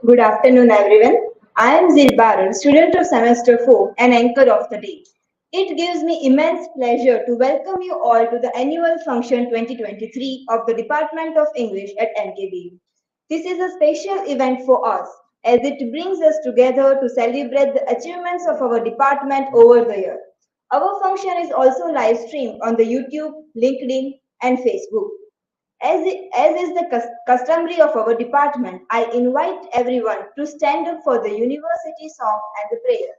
Good afternoon, everyone. I am Dilip Barad, student of semester 4 and anchor of the day. It gives me immense pleasure to welcome you all to the annual function 2023 of the Department of English at NKBU. This is a special event for us as it brings us together to celebrate the achievements of our department over the year. Our function is also live streamed on the YouTube, LinkedIn, and Facebook. As is the customary of our department, I invite everyone to stand up for the university song and the prayer.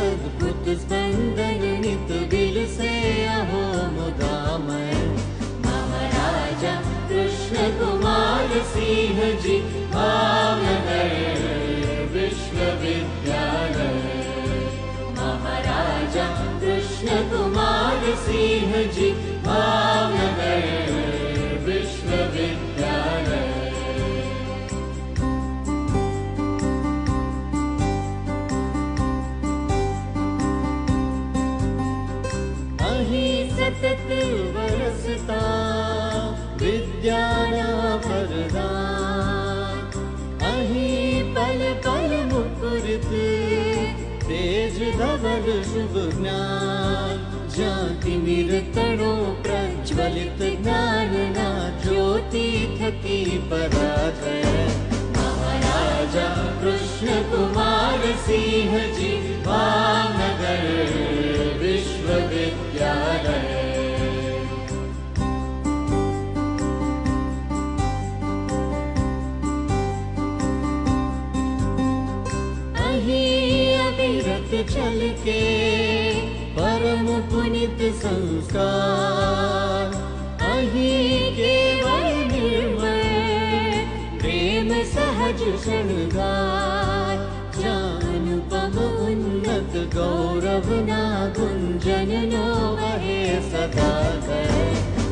अद्भुत स्पंदन नित bill से अहो मुदामय महाराजा कृष्ण कुमार सिंह जी भावनगर विश्वविद्यालय महाराजा कृष्ण कुमार सिंह जी भावनगर विश्वविद्यालय सतत बरसता विद्याना वरदान अहि पल पल मुकुरित तेज धवल शुभ ज्ञान जाति निरतणों प्रज्वलित ज्ञानना ज्योति थकी पराजय महाराजा कृष्ण कुमार सिंह जी भावनगर विश्वविद्यालय अविरत चल के परम पुनित संस्कार अहि केवल निर्मल प्रेम सहज शृंगार जानुपम उन्नत गौरव ना गुंजन नो वहे सदा कर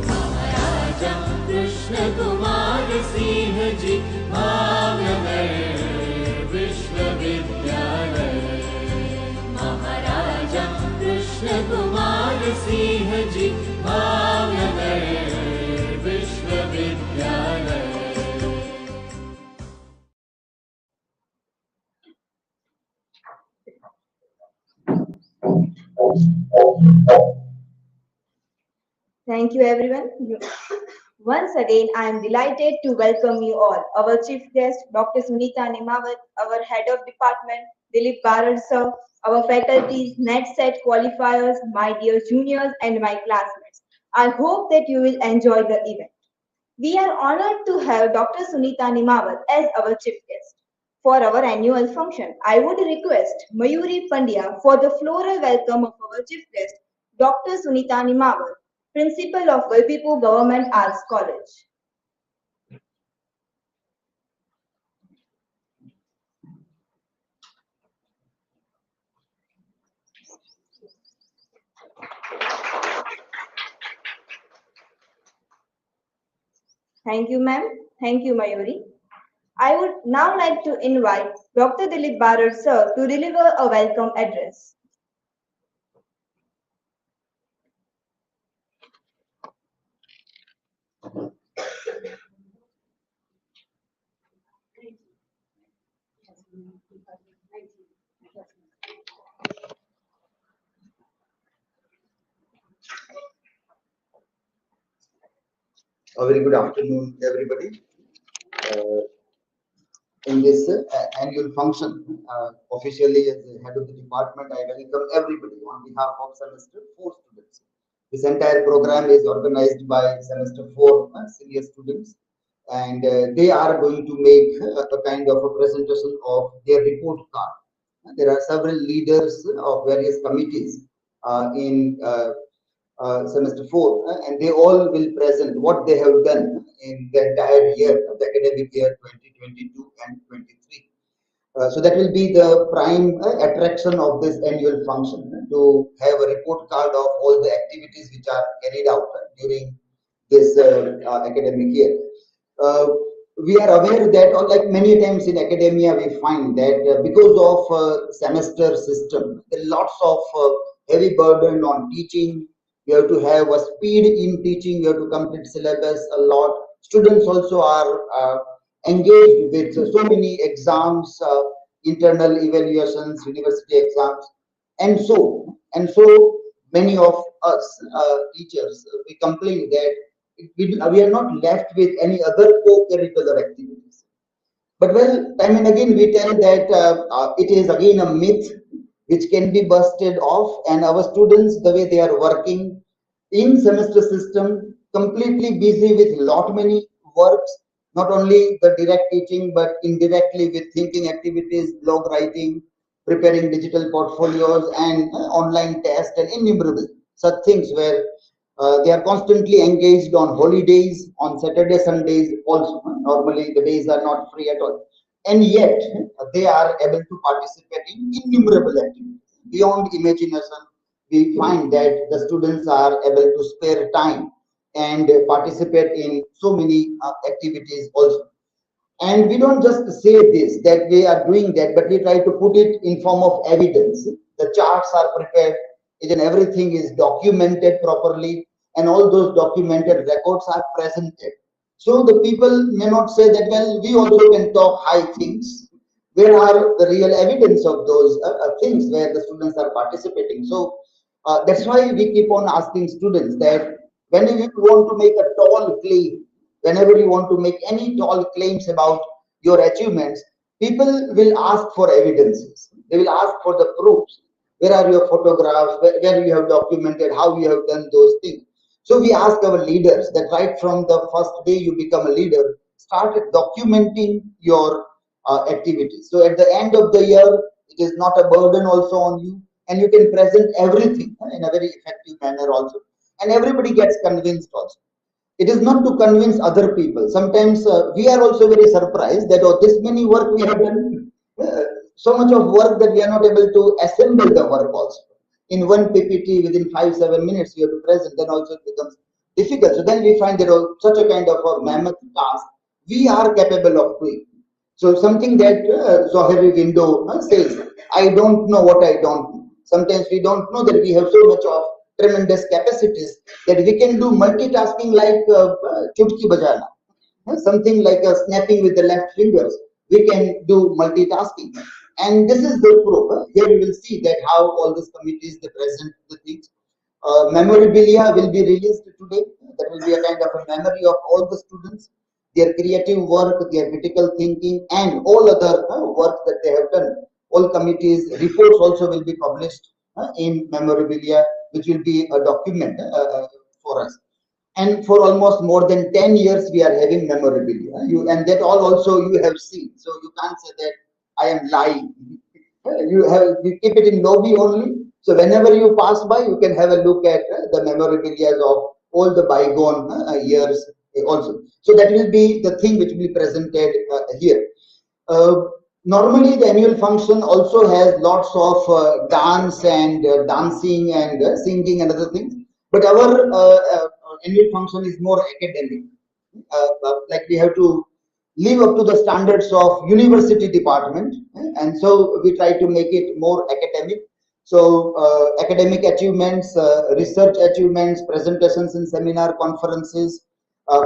महाराजा कृष्ण कुमार सिंह जी भावनगर विश्वविद्यालय महाराजा कृष्ण कुमार सिंह जी भावनगर विश्वविद्यालय Thank you, everyone. Once again, I am delighted to welcome you all. Our chief guest, Dr. Sunita Nimavat, our head of department, Dilip Barad sir, our faculties, NET set qualifiers, my dear juniors, and my classmates. I hope that you will enjoy the event. We are honored to have Dr. Sunita Nimavat as our chief guest. For our annual function, I would request Mayuri Pandya for the floral welcome of our chief guest, Dr. Sunita Nimavat, Principal of Valpipur Government Arts College. Thank you, ma'am. Thank you, Mayuri. I would now like to invite Dr. Dilip Barad sir to deliver a welcome address. A very good afternoon, everybody. In this annual function, officially as the head of the department, I welcome everybody on behalf of semester 4 students. This entire program is organized by semester 4 senior students, and they are going to make a kind of a presentation of their report card. There are several leaders of various committees in semester 4, and they all will present what they have done in the entire year, the academic year 2022 and 23. So that will be the prime attraction of this annual function, to have a report card of all the activities which are carried out during this academic year. Uh, we are aware that, or like many times in academia, we find that because of semester system, there are lots of heavy burden on teaching. You have to have a speed in teaching. You have to complete syllabus a lot. Students also are engaged with so many exams, internal evaluations, university exams, and so many of us teachers we complain that we are not left with any other co-curricular activities. But well, time and again we tell that it is again a myth which can be busted off, and our students, the way they are working in semester system, completely busy with lot many works, not only the direct teaching but indirectly with thinking activities, blog writing, preparing digital portfolios, and online tests and innumerable such things where they are constantly engaged on holidays, on Saturday, Sundays also. Normally, the days are not free at all. And yet, they are able to participate in innumerable activities. Beyond imagination, we find that the students are able to spare time and participate in so many activities also. And we don't just say this, that we are doing that, but we try to put it in form of evidence. The charts are prepared, each and everything is documented properly, and all those documented records are presented. So the people may not say that, well, we also can talk high things. Where are the real evidence of those things where the students are participating? So that's why we keep on asking students that whenever you want to make a tall claim, whenever you want to make any tall claims about your achievements, people will ask for evidences. They will ask for the proofs. Where are your photographs? Where you have documented how you have done those things? So we ask our leaders that right from the first day you become a leader, start documenting your activities. So at the end of the year, it is not a burden also on you, and you can present everything in a very effective manner also, and everybody gets convinced also. It is not to convince other people. Sometimes we are also very surprised that, oh, this many work we have done, so much of work that we are not able to assemble the work also. In one PPT within 5 7 minutes we have to present, then also it becomes difficult. So then we find that, oh, such a kind of a mammoth task we are capable of doing. So something that Zohari window says, I don't know what I don't know. Sometimes we don't know that we have so much of tremendous capacities that we can do multitasking like chutki bajana. Something like snapping with the left fingers. We can do multitasking. And this is the proof. Here you will see that how all these committees they present the things. Memorabilia will be released today. That will be a kind of a memory of all the students, their creative work, their critical thinking, and all other work that they have done. All committees reports also will be published in Memorabilia, which will be a document for us. And for almost more than 10 years, we are having Memorabilia. And that all also you have seen. So you can't say that I am lying. You keep it in lobby only. So whenever you pass by, you can have a look at the memorabilia of all the bygone years also. So that will be the thing which will be presented here. Uh, Normally, the annual function also has lots of dance and dancing and singing and other things. But our annual function is more academic. Like we have to live up to the standards of university department, and so we try to make it more academic. So academic achievements, research achievements, presentations in seminar conferences,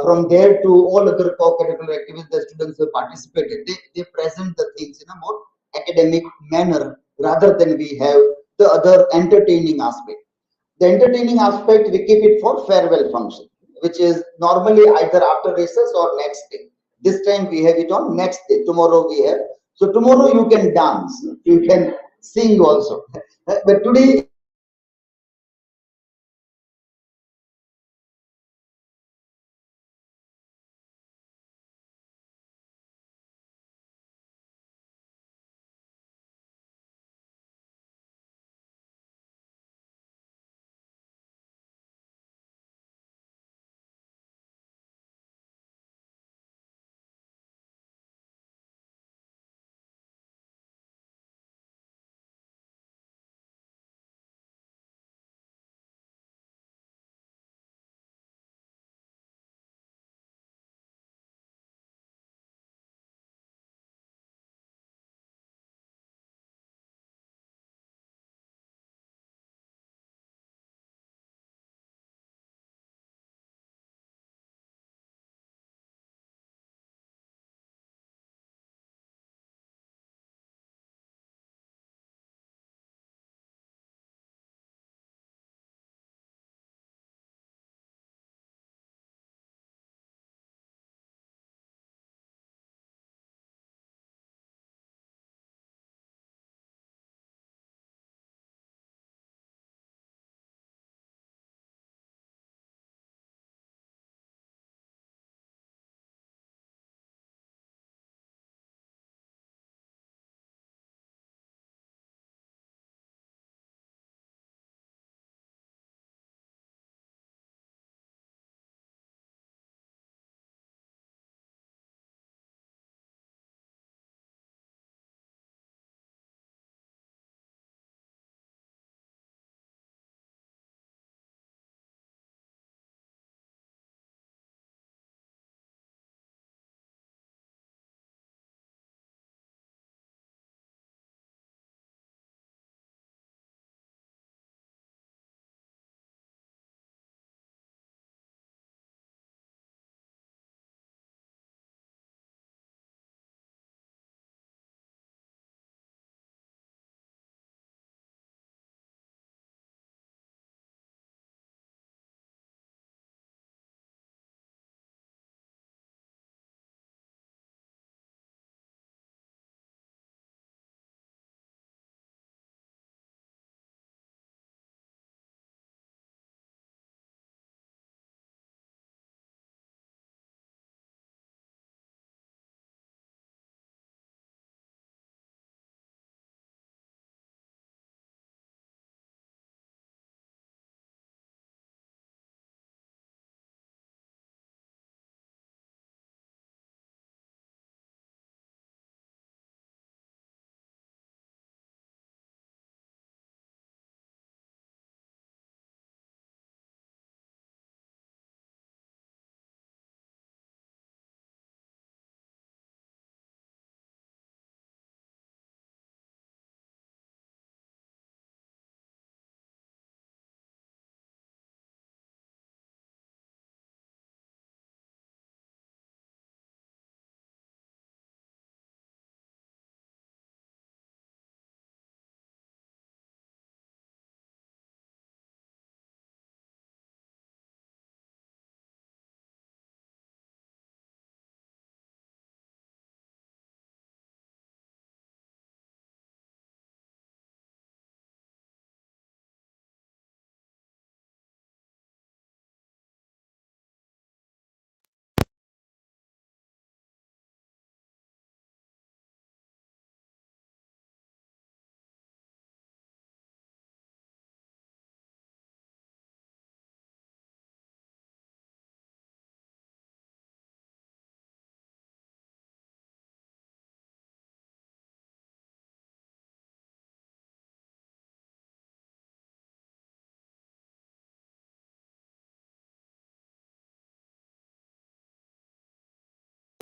from there to all other co-curricular activities the students have participated, they present the things in a more academic manner rather than we have the other entertaining aspect. The entertaining aspect, we keep it for farewell function, which is normally either after recess or next day. This time we have it on next day. Tomorrow we have. So tomorrow you can dance, you can sing also. But today is more of academic function.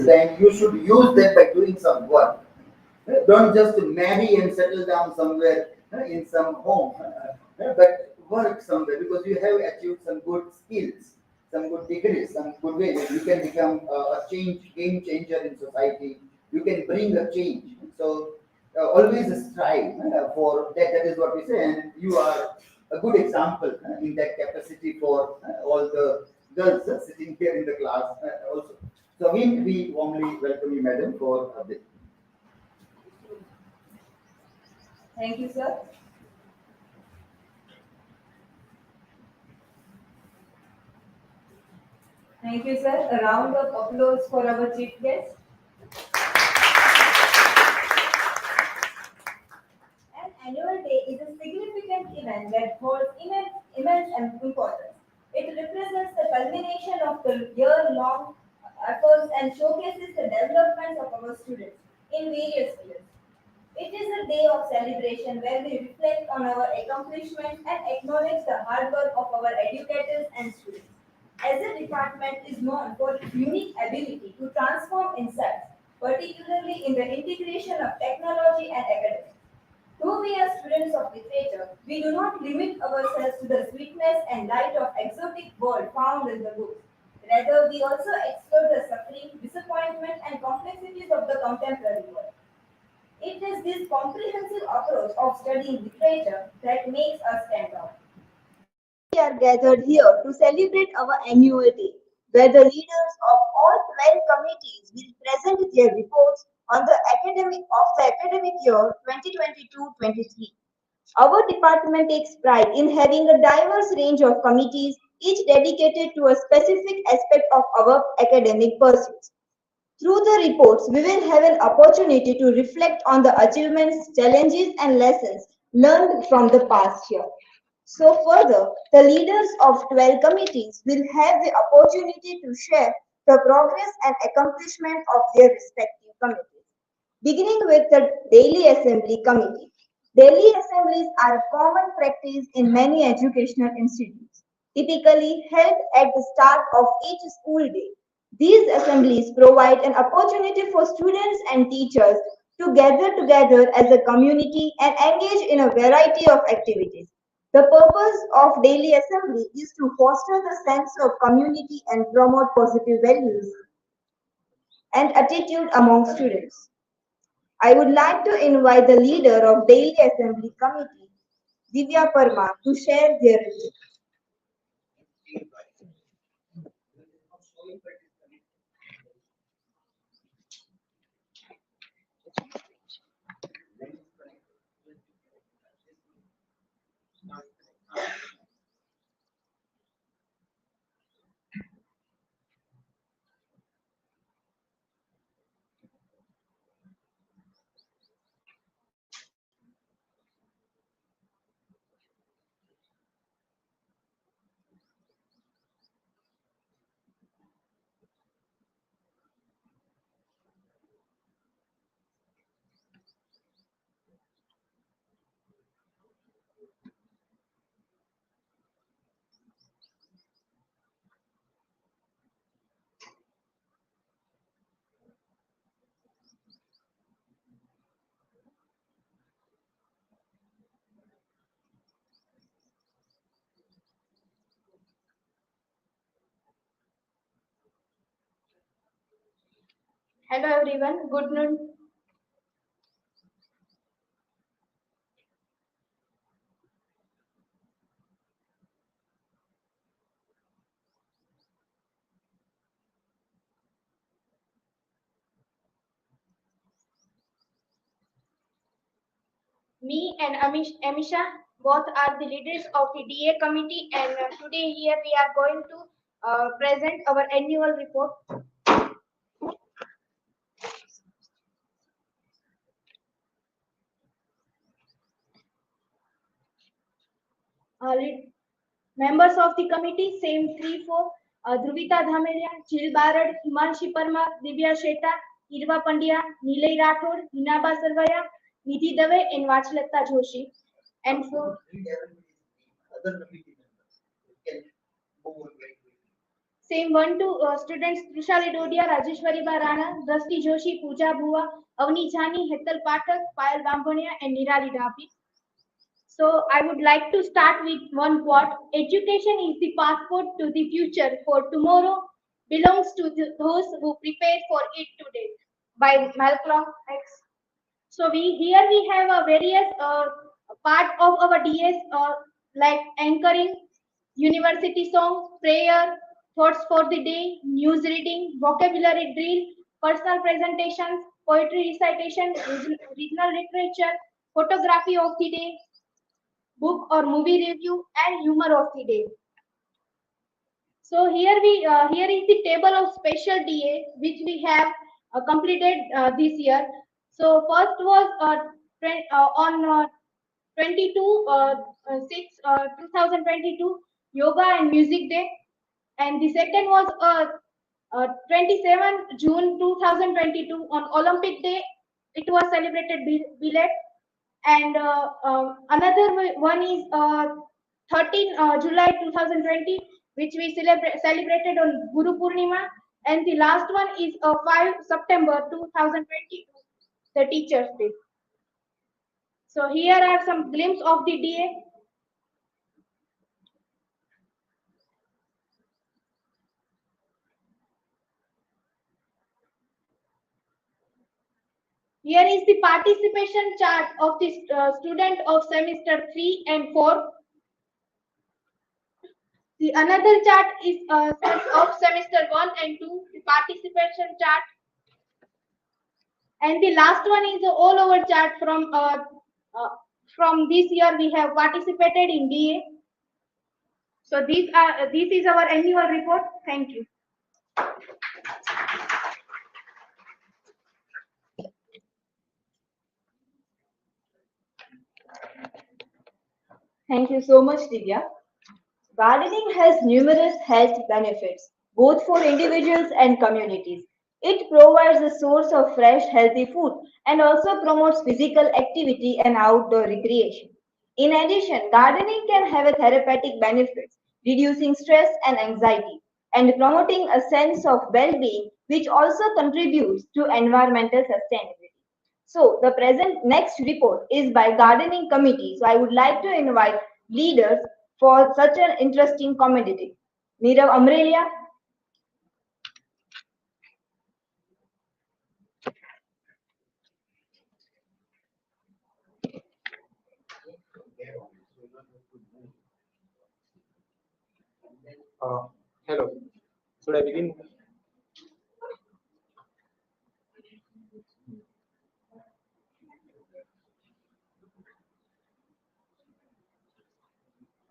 and you should use them by doing some work. Don't just marry and settle down somewhere in some home, but work somewhere because you have achieved some good skills, some good degrees, some good ways. You can become a game changer in society. You can bring a change. So always strive for that. That is what we say, and you are a good example in that capacity for all the girls sitting here in the class also. So we warmly welcome you, madam, for this. Thank you, sir. Thank you, sir. A round of applause for our chief guest. An annual day is a significant event that holds immense importance. It represents the culmination of the year-long efforts and showcases the development of our students in various fields. It is a day of celebration where we reflect on our accomplishments and acknowledge the hard work of our educators and students. As a department is known for its unique ability to transform insights, particularly in the integration of technology and academics. Though we are students of literature, we do not limit ourselves to the sweetness and light of exotic world found in the books. Rather, we also explore the suffering, disappointment, and complexities of the contemporary world. It is this comprehensive approach of studying literature that makes us stand out. We are gathered here to celebrate our annual day, where the leaders of all 12 committees will present their reports on the academic year 2022-23. Our department takes pride in having a diverse range of committees, each dedicated to a specific aspect of our academic pursuits. Through the reports, we will have an opportunity to reflect on the achievements, challenges, and lessons learned from the past year. So, further, the leaders of 12 committees will have the opportunity to share the progress and accomplishment of their respective committees. Beginning with the Daily Assembly Committee. Daily assemblies are a common practice in many educational institutes, typically held at the start of each school day. These assemblies provide an opportunity for students and teachers to gather together as a community and engage in a variety of activities. The purpose of daily assembly is to foster the sense of community and promote positive values and attitude among students. I would like to invite the leader of Daily Assembly Committee, Divya Parmar, to share their views. Hello everyone, good noon. Me and Amisha both are the leaders of the DA committee, and today here we are going to present our annual report. Members of the committee, same three, four, Dhruvita Dhamelia, Jheel Barad, Himanshi Parmar, Divya Sheta, Hirva Pandya, Nilay Rathod, Hinaba Sarvaiya, Nidhi Dave, and Vachchalatta Joshi. And Same 1 to students Trishali Dodia, Rajeshwari Barana, Drasti Joshi, Pooja Bua, Avni Jani, Hetal Pathak, Payal Bambania, and Nirali Dapi. So I would like to start with one quote. Education is the passport to the future, for tomorrow belongs to those who prepare for it today. By Malcolm X. So here we have a various part of our DS like anchoring, university song, prayer, thoughts for the day, news reading, vocabulary drill, personal presentations, poetry recitation, regional literature, photography of the day, book or movie review, and humor of the day. So here is the table of special DA which we have completed this year. So first was on 22 6 2022 Yoga and Music Day, and the second was 27 June 2022 on Olympic Day. It was celebrated billet, and another one is 13 July 2020, which we celebrated on Guru Purnima, and the last one is 5 September 2022, the Teachers' Day. So here are some glimpses of the DA. Here is the participation chart of the student of semester 3 and 4. The another chart is of semester 1 and 2, the participation chart. And the last one is the all over chart from this year we have participated in DA. So this is our annual report. Thank you. Thank you so much, Divya. Gardening has numerous health benefits, both for individuals and communities. It provides a source of fresh, healthy food and also promotes physical activity and outdoor recreation. In addition, gardening can have a therapeutic benefits, reducing stress and anxiety, and promoting a sense of well-being, which also contributes to environmental sustainability. So the present next report is by gardening committee. So I would like to invite leaders for such an interesting commodity. Nirav, Amreliya. Hello. Should I begin?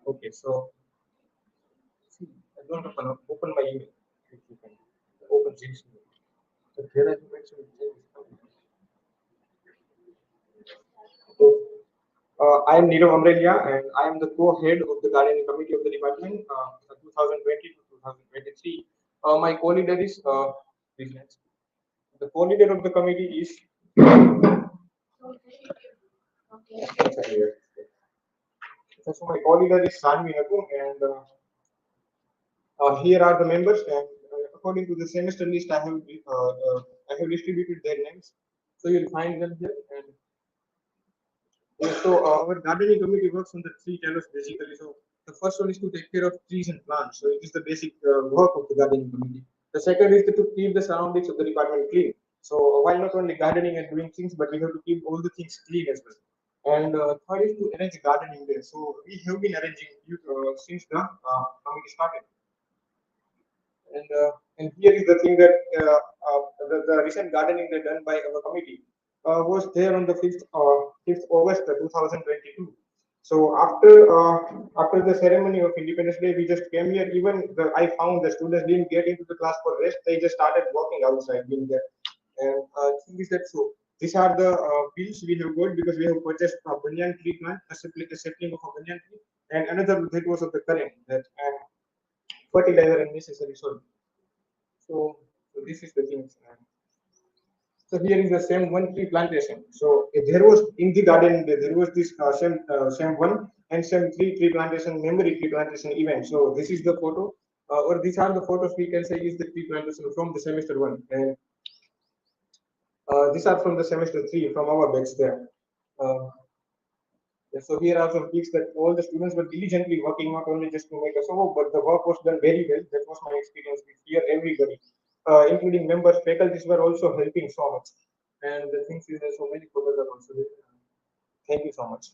Okay, so see, I don't open my email. If you can open Jheel. So here I mentioned so, I am Nirav Amreliya and I am the co-head of the gardening committee of the department 2020 to 2023. My co-leader is the co-leader of the committee is so my co-leader is Nakum, and here are the members, and according to the semester list, I have distributed their names, so you'll find them here. And so our gardening committee works on the three channels basically. So the first one is to take care of trees and plants. So it is the basic work of the gardening committee. The second is to keep the surroundings of the department clean. So while not only gardening and doing things, but we have to keep all the things clean as well. And third is to arrange gardening day. So we have been arranging since the committee started. And here is the thing that the recent gardening day done by our committee was there on the 5th August 2022. So after the ceremony of Independence Day, we just came here. Even I found the students didn't get into the class for rest; they just started walking outside, being there. And thing is that so these are the bills we have got because we have purchased a banyan tree plant, a sapling of a banyan tree, and another that was of the current that fertilizer and necessary soil. So this is the thing. So here is the same one tree plantation. So there was in the garden there was this same one and same tree plantation memory tree plantation event. So this is the photo. Or these are the photos we can say is that we plan to from the semester 1, and these are from the semester 3 from our batch there. So here are some pics that all the students were diligently working, not only just to make a show, but the work was done very well. That was my experience with here. Everybody, including members, faculties, were also helping so much. And the things is that so many photos are also there. Thank you so much.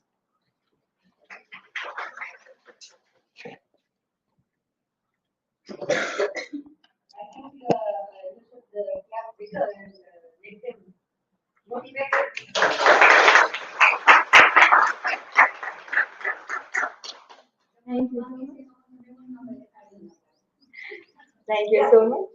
Thank you so much. Thank you so much.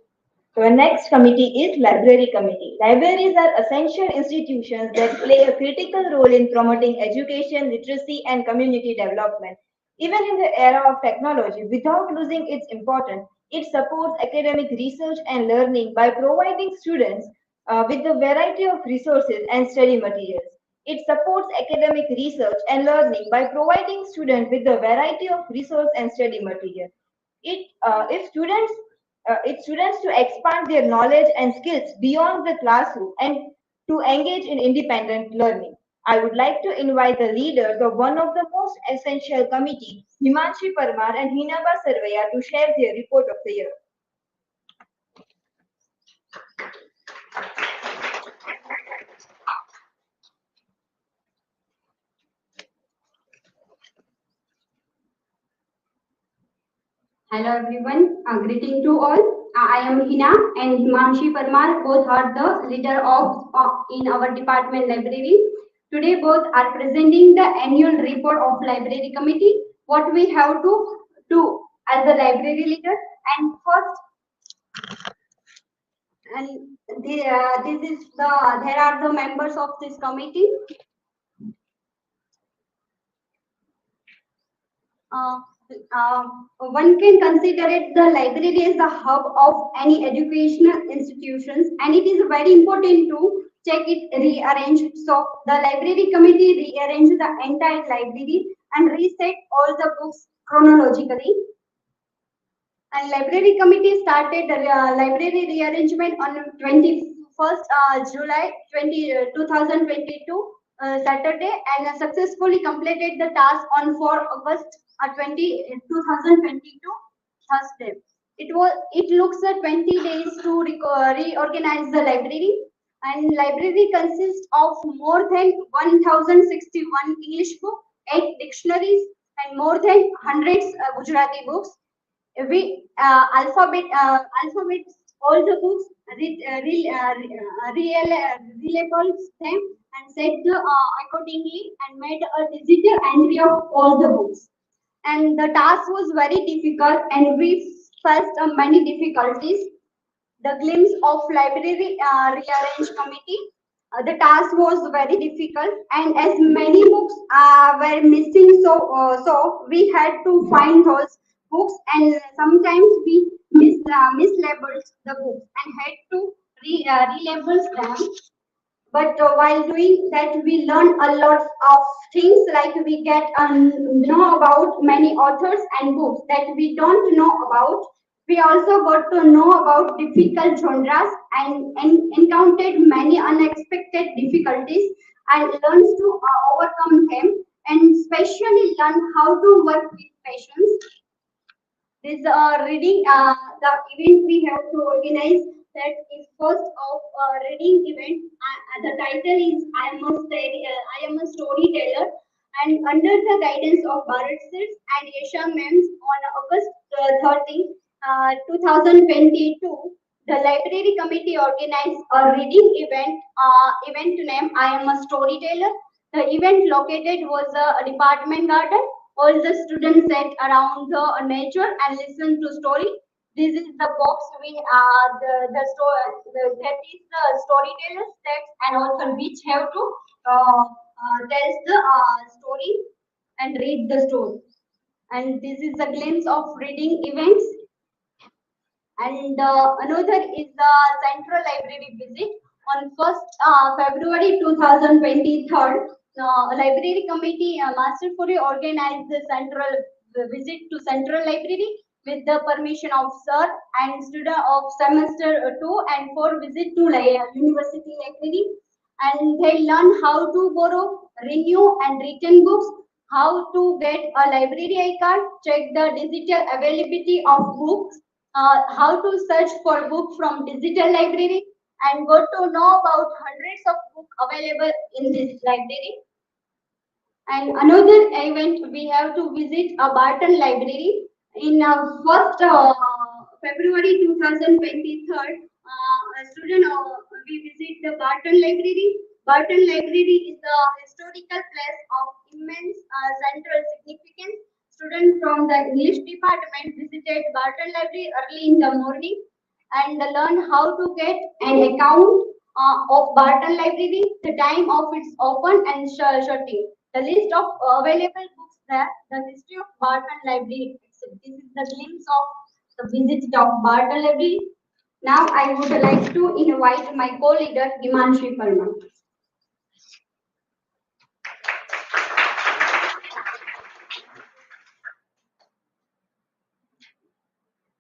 So our next committee is Library Committee. Libraries are essential institutions that play a critical role in promoting education, literacy, and community development. Even in the era of technology, without losing its importance, it supports academic research and learning by providing students with a variety of resources and study materials. It supports academic research and learning by providing students with a variety of resource and study material. If students to expand their knowledge and skills beyond the classroom and to engage in independent learning. I would like to invite the leaders of one of the most essential committees, Himanshi Parmar and Hinaba Sarvaiya, to share their report of the year. Hello everyone, greeting to all. I am Hina and Himanshi Parmar, both are the leader of in our department library. Today both are presenting the annual report of library committee, what we have to do as the library leader. And first, this is there are the members of this committee. Uh, One can consider it the library as the hub of any educational institutions, and it is very important to check it rearranged. So the library committee rearranged the entire library and reset all the books chronologically. And library committee started the library rearrangement on 21st July 2022 Saturday, and successfully completed the task on 4 August 2022 Thursday. It looks at 20 days to reorganize the library, and library consists of more than 1061 English books, 8 dictionaries, and more than hundreds Gujarati books. We alphabet all the books, relabels them and set the accordingly, and made a digital entry of all the books. And the task was very difficult, and we faced many difficulties. The glimpse of library rearrange committee. The task was very difficult, and as many books were missing, so we had to find those books, and sometimes we mislabeled the books and had to relabel them. But while doing that, we learn a lot of things, like we get know about many authors and books that we don't know about. We also got to know about difficult genres, and encountered many unexpected difficulties, and learns to overcome them, and especially learn how to work with patience. This reading, the event we have to organize, that is first of reading event. The title is I am a storyteller, and under the guidance of Bharat Sirs and Yesha Mems on August 13, 2022, the library committee organized a reading event named I am a storyteller. The event located was a department garden. All the students sat around the nature and listened to story. This is the box we that is the storyteller's text, and also which have to tell the story and read the story. And this is a glimpse of reading events. And another is the Central Library visit on 1st February 2023. Library Committee masterfully organized the Central visit to Central Library. with the permission of sir and student of semester 2 and 4 visit to university library, and they learn how to borrow, renew and return books, how to get a library I card, check the digital availability of books, how to search for book from digital library, and got to know about hundreds of books available in this library. And another event, we have to visit a Barton library in 1st February 2023. A student, we visit the Barton library. Barton library is a historical place of immense central significance. Students from the English department visited Barton library early in the morning and learn how to get an account of Barton Library, the time of its open and shutting, the list of available books there, the history of Barton Library. This is the glimpse of the visit of Barton Library. Now I would like to invite my co-leader Himanshi Parmar.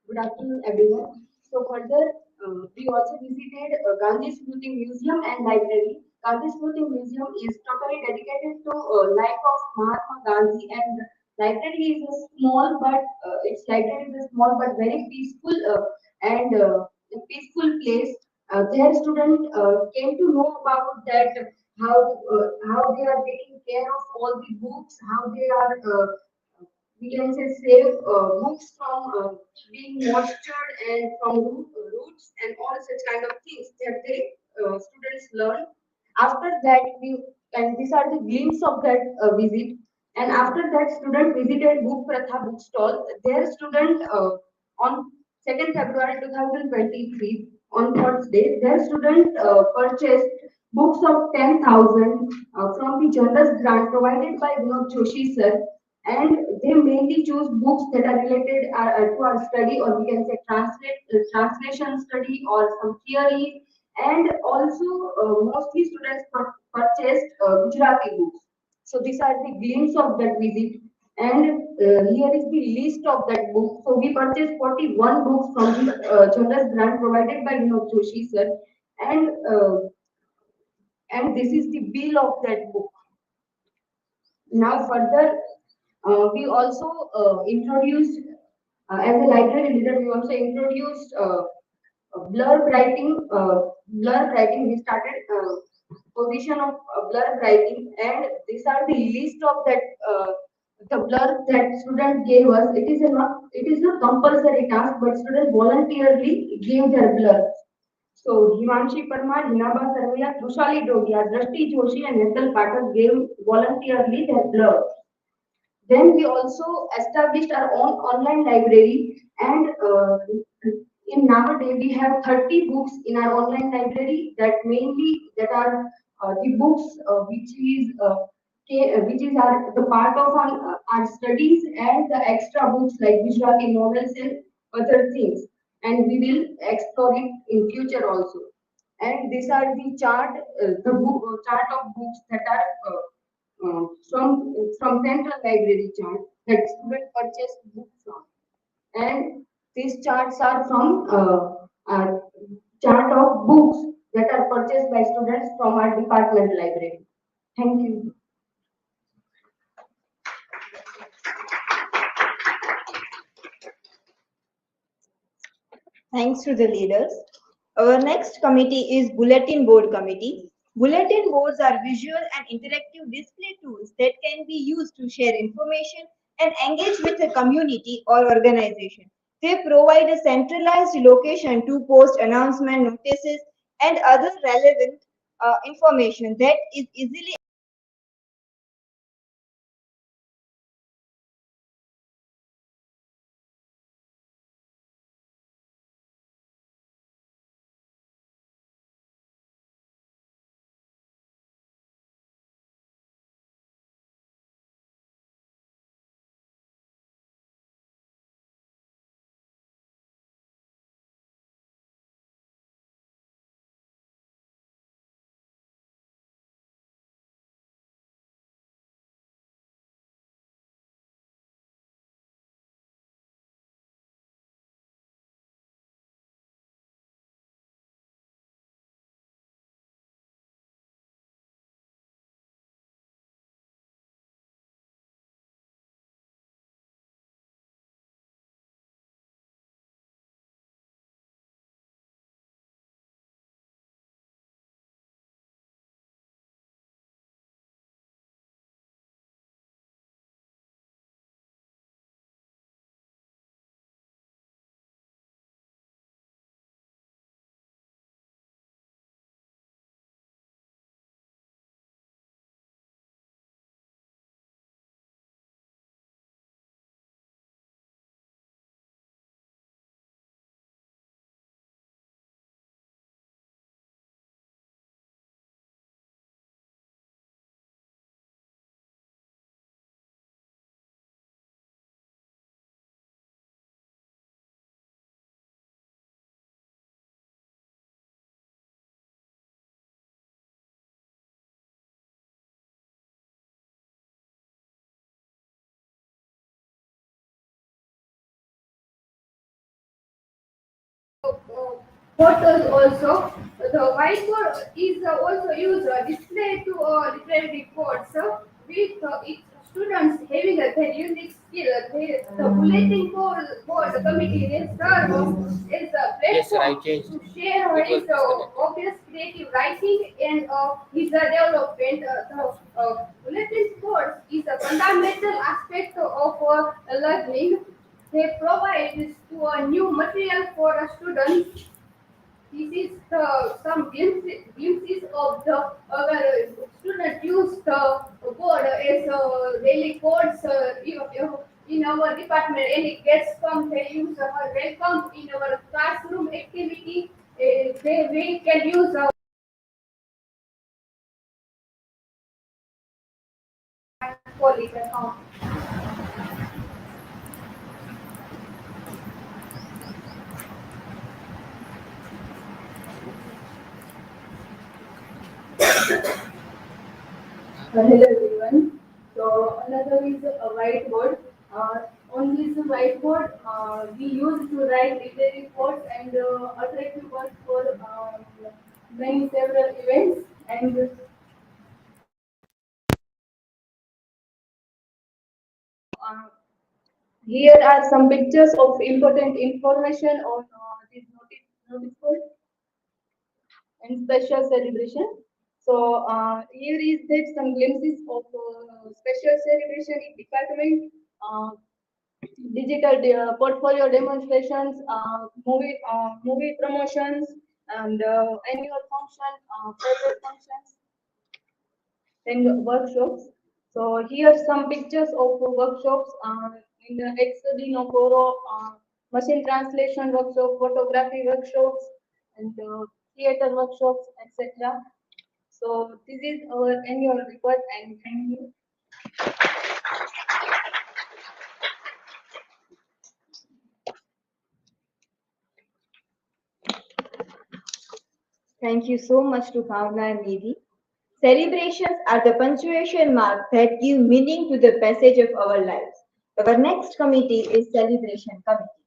Good afternoon, everyone. So further, we also visited Gandhi Smriti Museum and Library. Gandhi Smriti Museum is totally dedicated to life of Mahatma Gandhi, and library is a small but its library is a small but very peaceful and a peaceful place. Their students came to know about that how they are taking care of all the books, how they are we can say save books from being moistured and from roots and all such kind of things that they students learn. After that, we and these are the glimpse of that visit. And after that, student visited Book Pratha bookstall. Their student on 2nd February 2023 on Thursday, their student purchased books of 10,000 from the generous grant provided by Vinod Joshi sir, and they mainly choose books that are related to our study, or we can say translation study or some theories. And also mostly students purchased Gujarati books. So these are the glimpse of that visit, and here is the list of that book. So we purchased 41 books from the generous grant provided by Joshi sir, and uh, and this is the bill of that book. Now further, we also introduced, as a library leader, we also introduced blurb writing. Blurb writing, we started position of blurb writing, and these are the list of that the blurb that student gave us. It is not compulsory task, but students voluntarily gave their blurb. So Himanshi Parmar, Hinaba, Sarvaiya, Khushali Dogia, Drashti Joshi, and Ethel Patel gave voluntarily their blurb. Then we also established our own online library, and in nowadays we have 30 books in our online library that are the books which is the part of our studies, and the extra books like Gujarati novels and other things. And we will explore it in future also. And these are the chart of books that are from central library chart that student purchase book from, and these charts are from chart of books that are purchased by students from our department library. Thank you. Thanks to the leaders. Our next committee is Bulletin Board Committee. Bulletin boards are visual and interactive display tools that can be used to share information and engage with a community or organization. They provide a centralized location to post announcement notices and other relevant information that is easily photos also. The whiteboard is also used display to different reports with each students having their unique skill. The bulletin board committee they serve as a Yes, sir, I platform changed. to share It was his disconnected. obvious creative writing and his development. The bulletin board is a fundamental aspect of learning. They provide this to a new material for students. This is some glimpses of the student use the board as daily codes in our department, and it gets come they use welcome in our classroom activity. We can use police account. Hello everyone. So another is a whiteboard. On this whiteboard, we use to write literary quotes and attractive words for many several events. And uh, here are some pictures of important information on this notice board and special celebration. So here is that some glimpses of special celebration in department. Uh, Digital portfolio demonstrations, movie promotions, and annual function, favorite functions, and workshops. So here some pictures of workshops in the Exodino Coro, machine translation workshop, photography workshops, and theater workshops, etc. So this is our annual report, and thank you. Thank you so much to Bhavna and Nidhi. Celebrations are the punctuation mark that give meaning to the passage of our lives. Our next committee is Celebration Committee.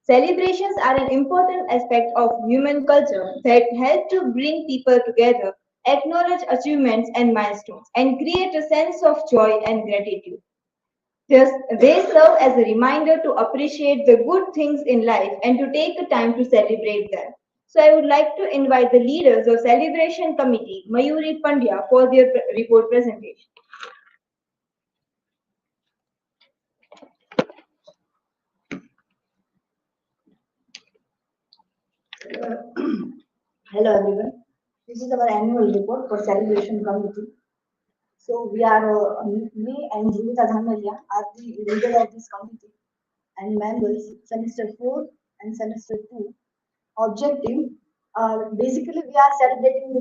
Celebrations are an important aspect of human culture that help to bring people together, acknowledge achievements and milestones, and create a sense of joy and gratitude. Thus, they serve as a reminder to appreciate the good things in life and to take the time to celebrate them. So, I would like to invite the leaders of Celebration Committee, Mayuri Pandya, for their report presentation. Hello everyone. This is our annual report for Celebration Committee. So we are, me and Sunita Nimavat are the leader of this committee and members semester 4 and semester 2. Objective, basically we are celebrating the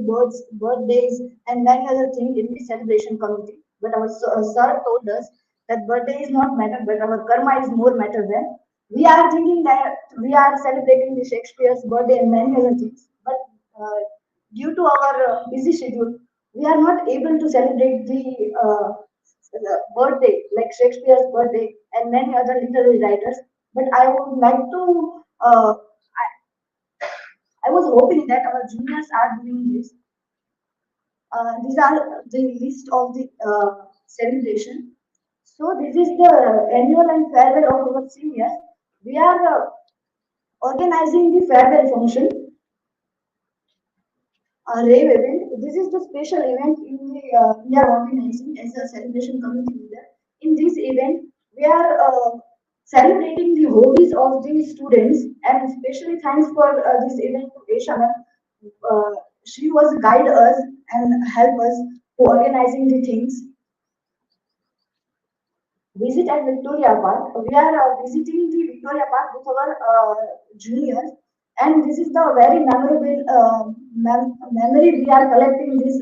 birthdays and many other things in the celebration committee. But our sir told us that birthday is not matter, but our karma is more matter than. We are thinking that we are celebrating the Shakespeare's birthday and many other things. But uh, due to our busy schedule, we are not able to celebrate the birthday, like Shakespeare's birthday and many other literary writers. But I would like to, I was hoping that our juniors are doing this. These are the list of the celebration. So this is the annual and farewell of our seniors. We are organizing the farewell function, rave event. This is the special event in the we are organizing as a celebration committee leader. In this event, we are celebrating the hobbies of the students, and especially thanks for this event to Esha ma'am. She was guide us and help us to organizing the things. Visit at Victoria Park. We are visiting the Victoria Park with our juniors, and this is the very memorable memory we are collecting this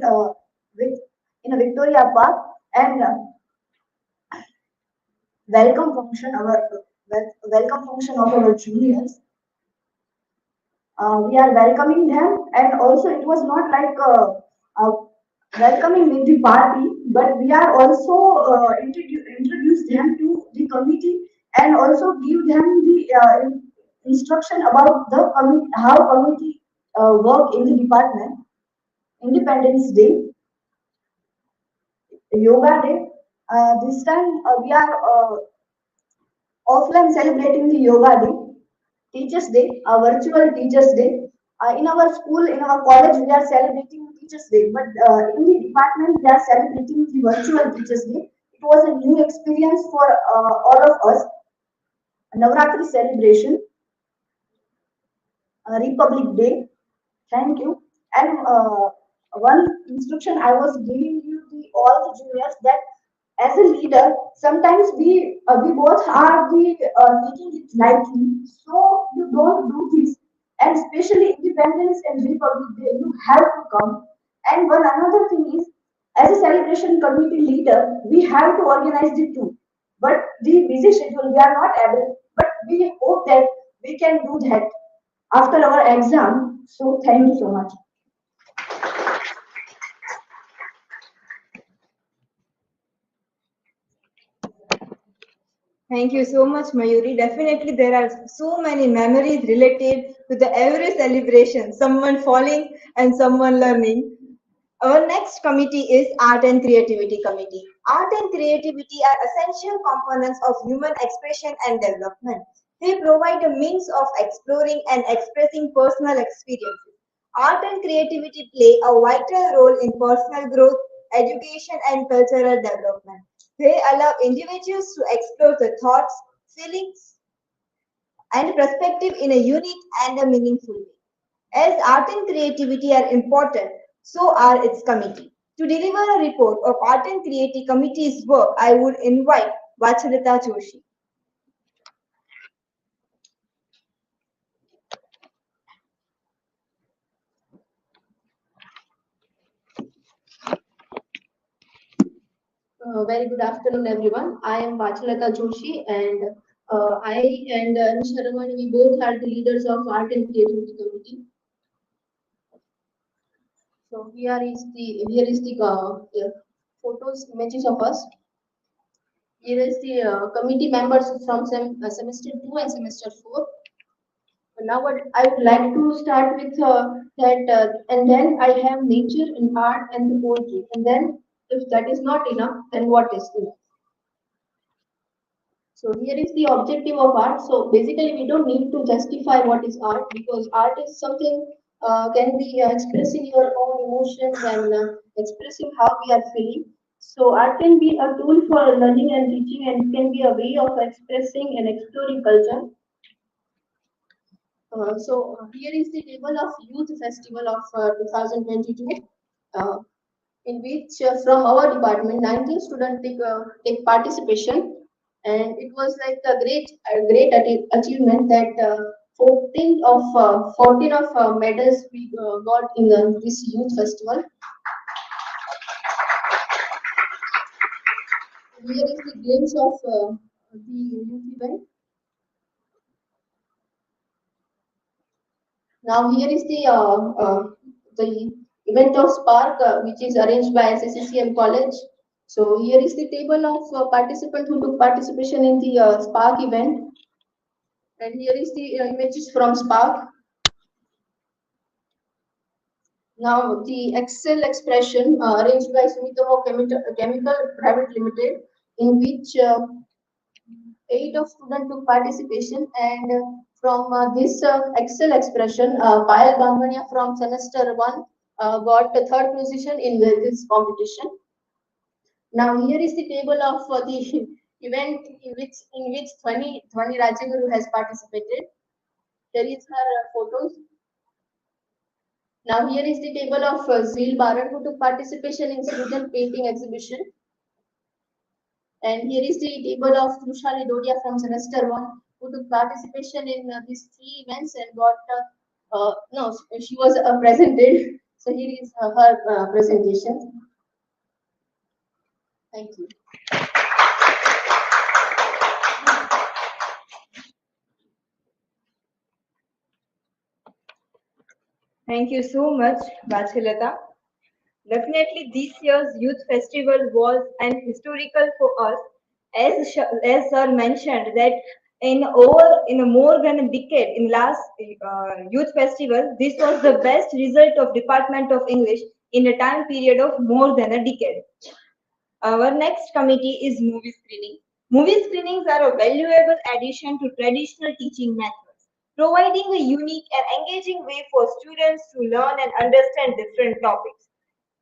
with in a Victoria Park and welcome function our welcome function of our juniors. We are welcoming them, and also it was not like welcoming with the party, but we are also introduce them to the committee and also give them the instruction about the how committee work in the department. Independence Day, Yoga Day. This time we are offline celebrating the Yoga Day, Teachers Day, a virtual Teachers Day. In our school, in our college, we are celebrating Teachers Day, but in the department, we are celebrating the virtual Teachers Day. It was a new experience for all of us. Navratri celebration, Republic Day. Thank you. And one instruction I was giving you the all the juniors that as a leader, sometimes we both are the taking it lightly. So you don't do this, and especially Independence and Republic Day, you have to come. And one another thing is, as a celebration committee leader, we have to organize the two. But the busy schedule, we are not able. But we hope that we can do that after our exam. So thank you so much. Thank you so much, Mayuri. Definitely, there are so many memories related to the every celebration. Someone falling and someone learning. Our next committee is Art and Creativity Committee. Art and creativity are essential components of human expression and development. They provide a means of exploring and expressing personal experiences. Art and creativity play a vital role in personal growth, education, and cultural development. They allow individuals to explore the thoughts, feelings, and perspective in a unique and a meaningful way. As art and creativity are important, so are its committee. To deliver a report of Art and Creativity Committee's work, I would invite Vachchalatta Joshi. Very good afternoon, everyone. I am Vachchalatta Joshi, and I and Sharaman, we both are the leaders of Art and Creativity Committee. So here is the photos, images of us. Here is the committee members from semester 2 and semester 4. Now, what I would like to start with that, and then I have nature and art and the poetry, and then if that is not enough, then what is enough? So here is the objective of art. So basically, we don't need to justify what is art because art is something can be expressing your own emotions and expressing how we are feeling. So art can be a tool for learning and teaching, and it can be a way of expressing and exploring culture. Here is the table of Youth Festival of 2022, uh, in which from our department 19 students take participation, and it was like a great achievement that 14 of medals we got in this youth festival. Here is the glimpse of the youth event. Now here is the event of Spark, which is arranged by SSCM College. So here is the table of participants who took participation in the Spark event, and here is the images from Spark. Now the Excel expression arranged by Sumitomo Chemical Private Limited, in which 8 of students took participation, and from this Excel expression, Payal Bangania from semester 1 got the third position in this competition. Now here is the table of the event in which Dhwani Rajaguru has participated. Here is her photos. Now here is the table of Jheel Barad who took participation in Srijan painting exhibition. And here is the table of Trushali Dodia from semester 1 who took participation in these 3 events and got, no, she was presented. So here is her presentation. Thank you. Thank you so much, Vachchalatta. Definitely, this year's youth festival was an historical for us, as Sir mentioned that In a more than a decade in last youth festival, this was the best result of Department of English in a time period of more than a decade. Our next committee is movie screening. Movie screenings are a valuable addition to traditional teaching methods, providing a unique and engaging way for students to learn and understand different topics.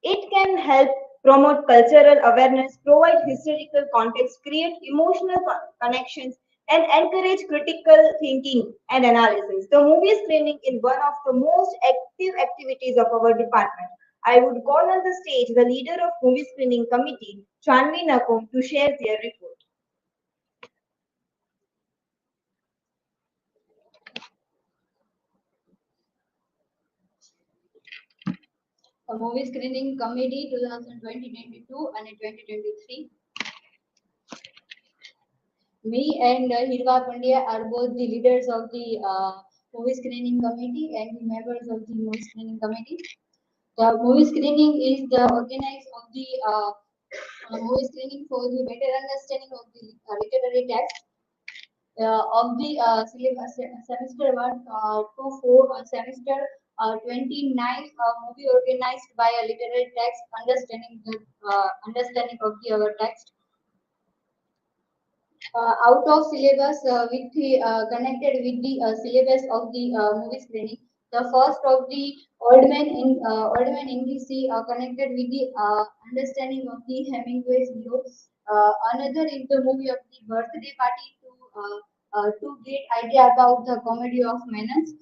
It can help promote cultural awareness, provide historical context, create emotional connections, and encourage critical thinking and analysis. The movie screening is one of the most active activities of our department. I would call on the stage the leader of movie screening committee, Janvi Nakum, to share their report. A movie screening committee 2022 and 2023. Me and Hirva Pandya are both the leaders of the movie screening committee and the members of the movie screening committee. The movie screening is the organize of the movie screening for the better understanding of the literary text of the syllabus semester 1 to 4 semester 29 movie organized by a literary text understanding of the our text out of syllabus with the connected with the syllabus of the movie screening. The first of the Old Man English connected with the understanding of the Hemingway's Hero. Another is the movie of the birthday party to get idea about the comedy of manners.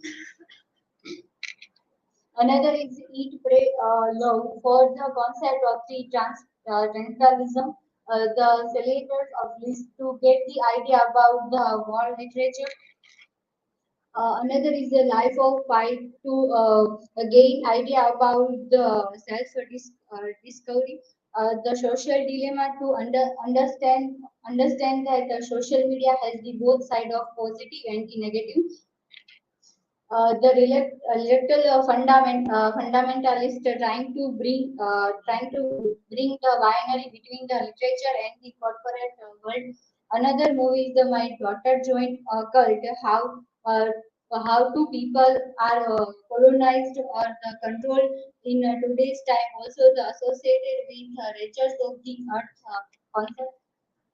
Another is Eat, Pray, Love for the concept of the transcendentalism, the cellators of list to get the idea about the world literature. Another is the life of Pi to gain idea about the self-discovery. The social dilemma to understand that the social media has the both side of positive and the negative. The little fundamentalist trying to bring the binary between the literature and the corporate world. Another movie is the My Daughter Joined a Cult. How two people are colonized or controlled in today's time. Also, the associated with Rachel of the Earth concept.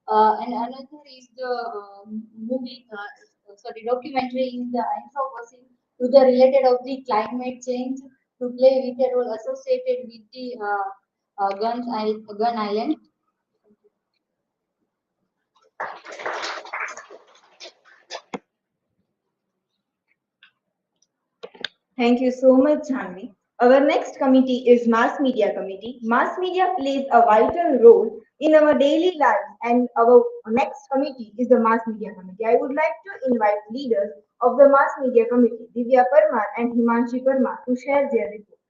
And another is the documentary is the Anthropocene to the related of the climate change to play with a role associated with the Gun Island. Thank you so much, Janvi. Our next committee is Mass Media Committee. Mass media plays a vital role in our daily lives, and our next committee is the Mass Media Committee. I would like to invite leaders of the Mass Media Committee, Divya Parmar and Himanshi Parmar, to share their report.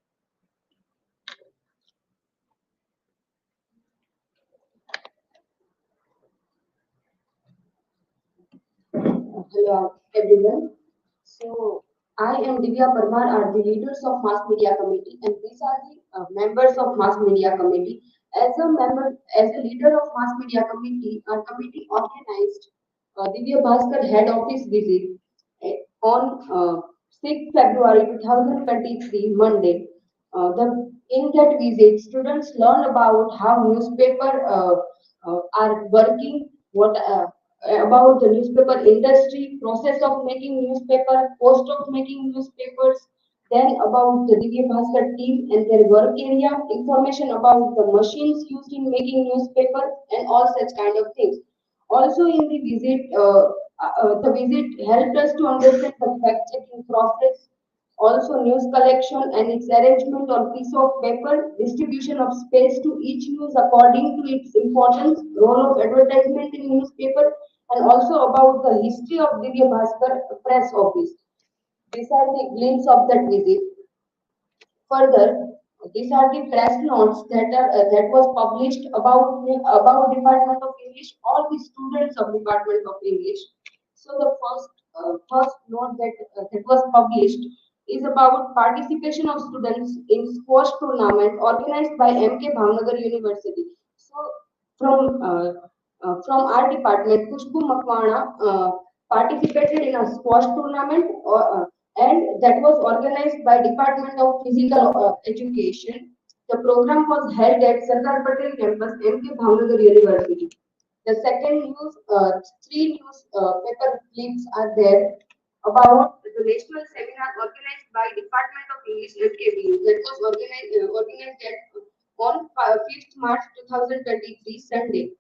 Hello everyone. So I and Divya Parmar are the leaders of Mass Media Committee, and these are the members of Mass Media Committee. As a leader of Mass Media Committee, our committee organized Divya Bhaskar head office visit on 6 February 2023, Monday. In that visit, students learn about how newspaper are working, what about the newspaper industry, process of making newspaper, cost of making newspapers, then about the Divya Bhaskar team and their work area, information about the machines used in making newspaper, and all such kind of things. Also, in the visit, the visit helped us to understand the fact-checking process, also news collection and its arrangement on piece of paper, distribution of space to each news according to its importance, role of advertisement in newspaper, and also about the history of Divya Bhaskar press office. These are the glimpse of that visit. Further, these are the press notes that was published about Department of English, all the students of Department of English. So the first note that was published is about participation of students in squash tournament organized by MK Bhavnagar University. So from from our department, Khushbu Makwana participated in a squash tournament and that was organized by Department of Physical Education. The program was held at Sardar Patel campus, MK Bhavnagar University. The second news, three news paper clips are there about the national seminar organized by Department of English (NKBU) that was organized on 5th March 2023 Sunday.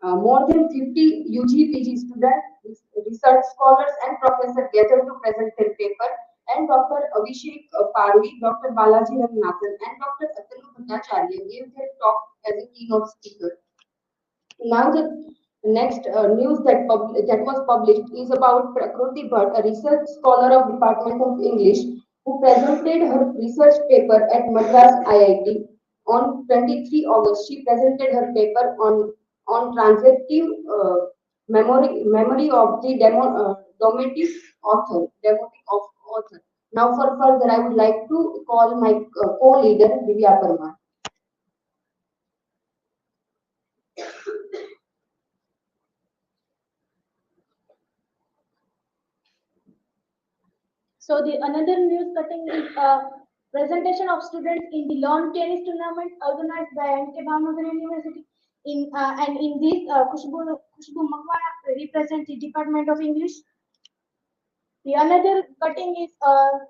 More than 50 UG/PG students, research scholars, and professors gathered to present their paper. And Dr. Abhishek Parvi, Dr. Balaji Raghunathan, and Dr. Atanu Bhattacharya gave their talk as a keynote speaker. Now the next news that was published is about Prakruti Bhatt, a research scholar of Department of English, who presented her research paper at Madras IIT on 23 August. She presented her paper on transactive memory of the demotic author. Now for further, I would like to call my co-leader Divya Parmar. So the another news cutting is presentation of students in the lawn tennis tournament organized by MK Bhavnagar University. And in this, Khushbu Makwana represents the Department of English. The another cutting is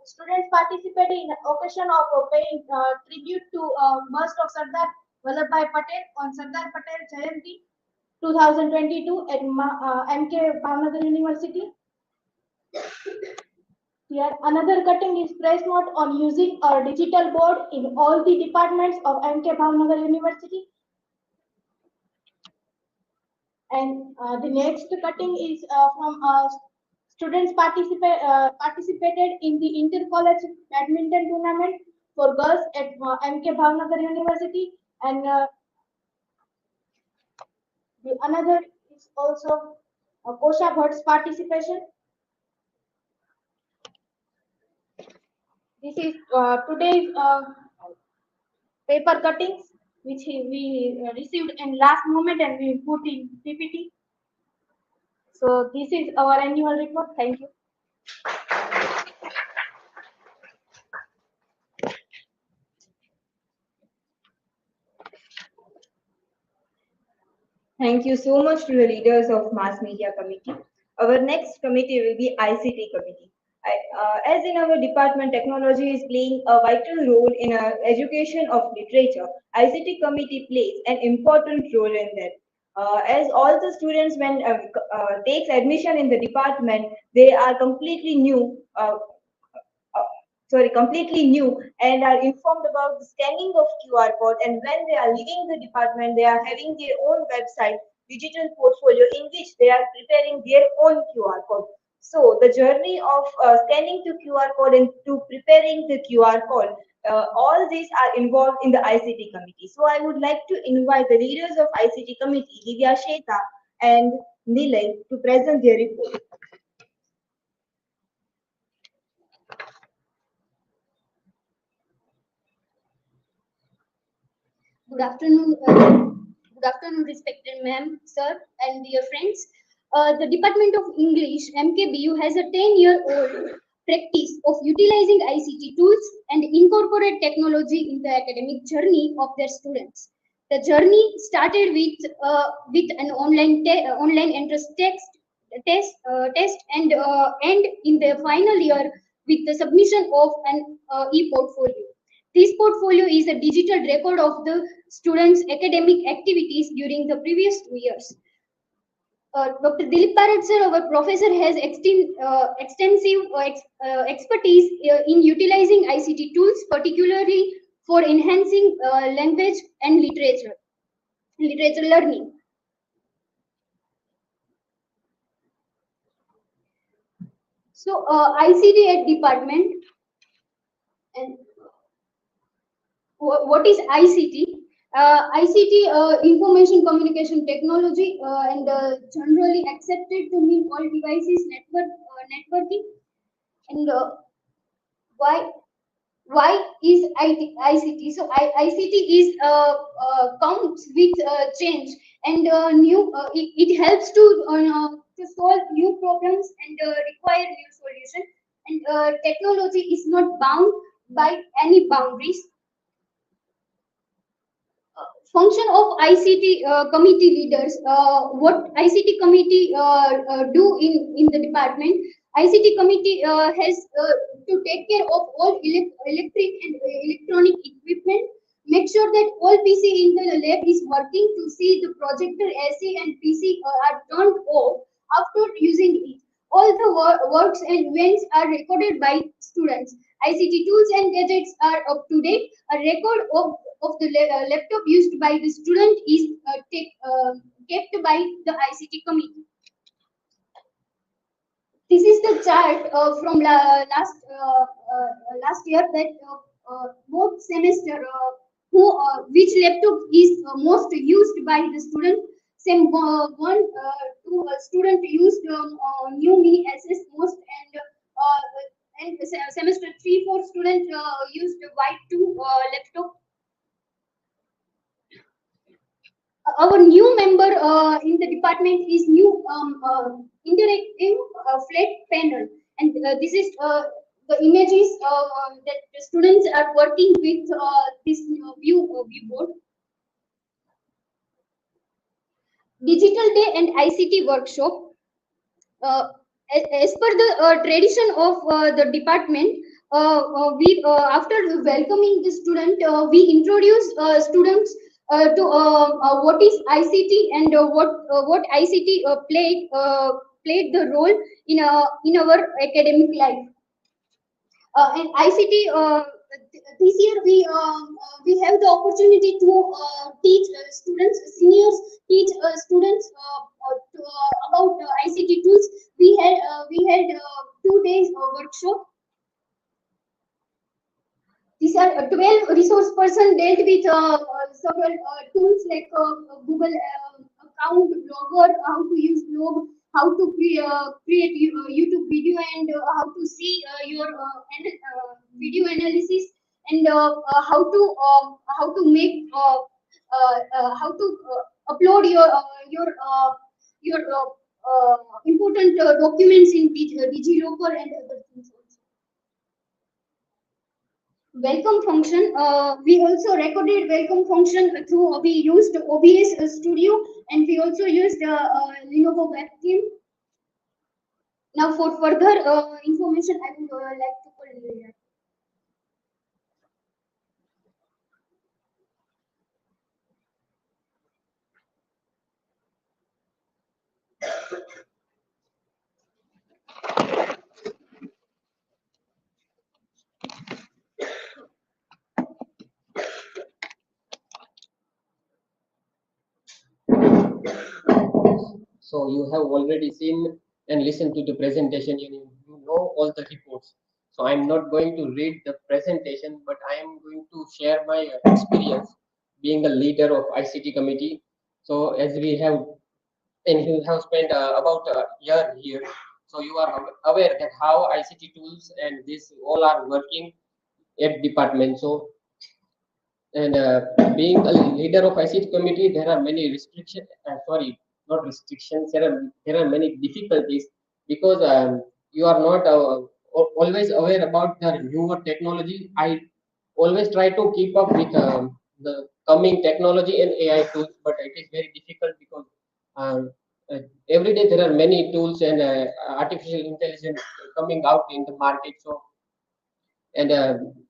students participating in the occasion of paying tribute to bust of Sardar Vallabhbhai Patel on Sardar Patel Jayanti 2022 at MK Bhavnagar University. Here, another cutting is press note on using a digital board in all the departments of MK Bhavnagar University. And the next cutting is from students participated in the inter-college badminton tournament for girls at MK Bhavnagar University. And the another is also Kosha Bhatt's participation. This is today's paper cuttings, which we received in last moment and we put in PPT. So this is our annual report. Thank you. Thank you so much to the leaders of Mass Media Committee. Our next committee will be ICT Committee. As in our department, technology is playing a vital role in our education of literature. ICT Committee plays an important role in that. As all the students when takes admission in the department, they are completely new. Completely new and are informed about the scanning of QR code. And when they are leaving the department, they are having their own website, digital portfolio in which they are preparing their own QR code. So the journey of scanning the QR code and to preparing the QR code, all these are involved in the ICT committee. So I would like to invite the leaders of ICT committee, Divya, Sheta, and Nilay, to present their report. Good afternoon, respected ma'am, sir, and dear friends. The Department of English (MKBU) has a 10-year-old practice of utilizing ICT tools and incorporate technology in the academic journey of their students. The journey started with an online entrance test and end in the final year with the submission of an e-portfolio. This portfolio is a digital record of the students' academic activities during the previous 2 years. Dr. Dilip Barad, sir, our professor, has extensive expertise in utilizing ICT tools, particularly for enhancing language and literature learning. So, ICT at department, and what is ICT? ICT, information communication technology, and generally accepted to mean all devices networking. And why is ICT? So ICT is comes with change and new. It helps to to solve new problems and require new solution. And technology is not bound by any boundaries. Function of ICT committee leaders. What ICT committee do in the department? ICT committee has to take care of all electric and electronic equipment, make sure that all PC in the lab is working, to see the projector, AC and PC are turned off after using it. All the works and events are recorded by students. ICT tools and gadgets are up to date. A record of the laptop used by the student is kept by the ICT committee. This is the chart from last year that both semester which laptop is most used by the student. Same one two student used new mini SS most, and semester 3-4 student used white 2 laptop. Our new member in the department is new interactive flat panel, and this is the images that the students are working with this viewboard. Digital day and ICT workshop. Uh, as per the tradition of the department, we after welcoming the student, we introduce students to what is ICT and what ICT played the role in our academic life. And ICT this year we have the opportunity to teach students, seniors teach students about ICT tools. We had 2 days workshop. These are 12 resource person dealt with several tools like Google account, Blogger, how to use blog, how to create YouTube video, and how to see your video analysis, and how to make how to upload your important documents in DigiLocker and other things also. Welcome function. We also recorded welcome function through, we used OBS Studio, and we also used Lenovo webcam. Now for further information, I would like to call Nilay. So you have already seen and listened to the presentation. You know all the reports. So I'm not going to read the presentation, but I am going to share my experience being a leader of ICT committee. So as we have, and you have spent about a year here, so you are aware that how ICT tools and this all are working at department. So, and being a leader of ICT committee, there are many restrictions. Sorry, not restrictions. There are many difficulties because you are not always aware about the newer technology. I always try to keep up with the coming technology and AI tools, but it is very difficult because um, uh, every day there are many tools and artificial intelligence coming out in the market. So, and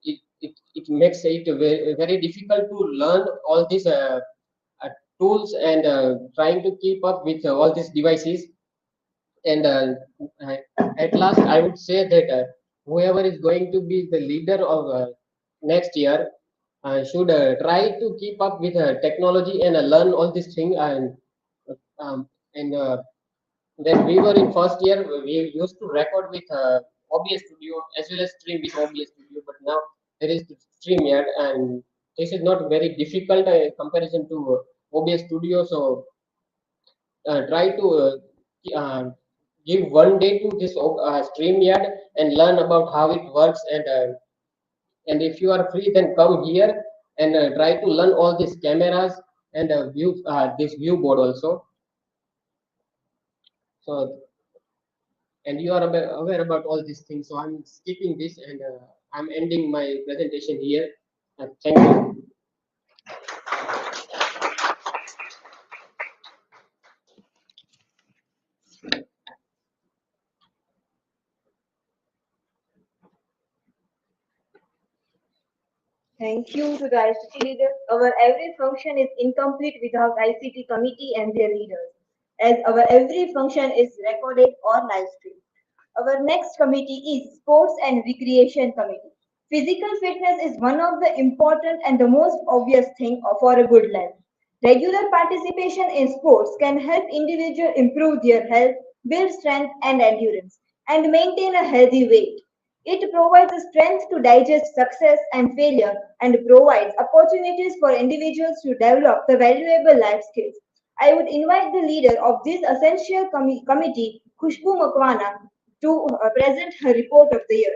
it makes it very, very difficult to learn all these uh, tools and trying to keep up with all these devices. And at last I would say that whoever is going to be the leader of next year should try to keep up with technology and learn all these things. And then we were in first year, we used to record with OBS Studio as well as stream with OBS Studio, but now there is StreamYard, and this is not very difficult comparison to OBS Studio. So try to give one day to this StreamYard and learn about how it works. And if you are free, then come here and try to learn all these cameras and view this view board also. So, and you are aware about all these things. So I'm skipping this and I'm ending my presentation here. Thank you. Thank you to the ICT leaders. Our every function is incomplete without ICT committee and their leaders, as our every function is recorded or live streamed. Our next committee is Sports and Recreation Committee. Physical fitness is one of the important and the most obvious thing for a good life. Regular participation in sports can help individuals improve their health, build strength and endurance, and maintain a healthy weight. It provides the strength to digest success and failure and provides opportunities for individuals to develop the valuable life skills. I would invite the leader of this essential committee, Khushbu Makwana, to present her report of the year.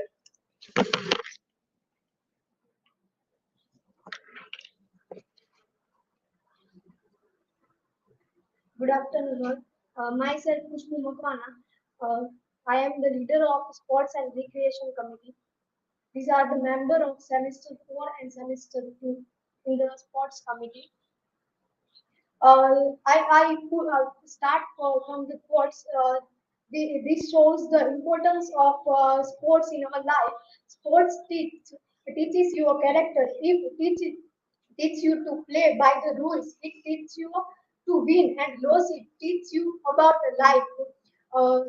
Good afternoon, all. Myself, Khushbu Makwana. I am the leader of Sports and Recreation Committee. These are the member of semester 4 and semester 2 in the sports committee. I start from the sports. This shows the importance of sports in our life. Sports teaches you a character. It teach you to play by the rules. It teaches you to win and lose. It teaches you about life. Uh,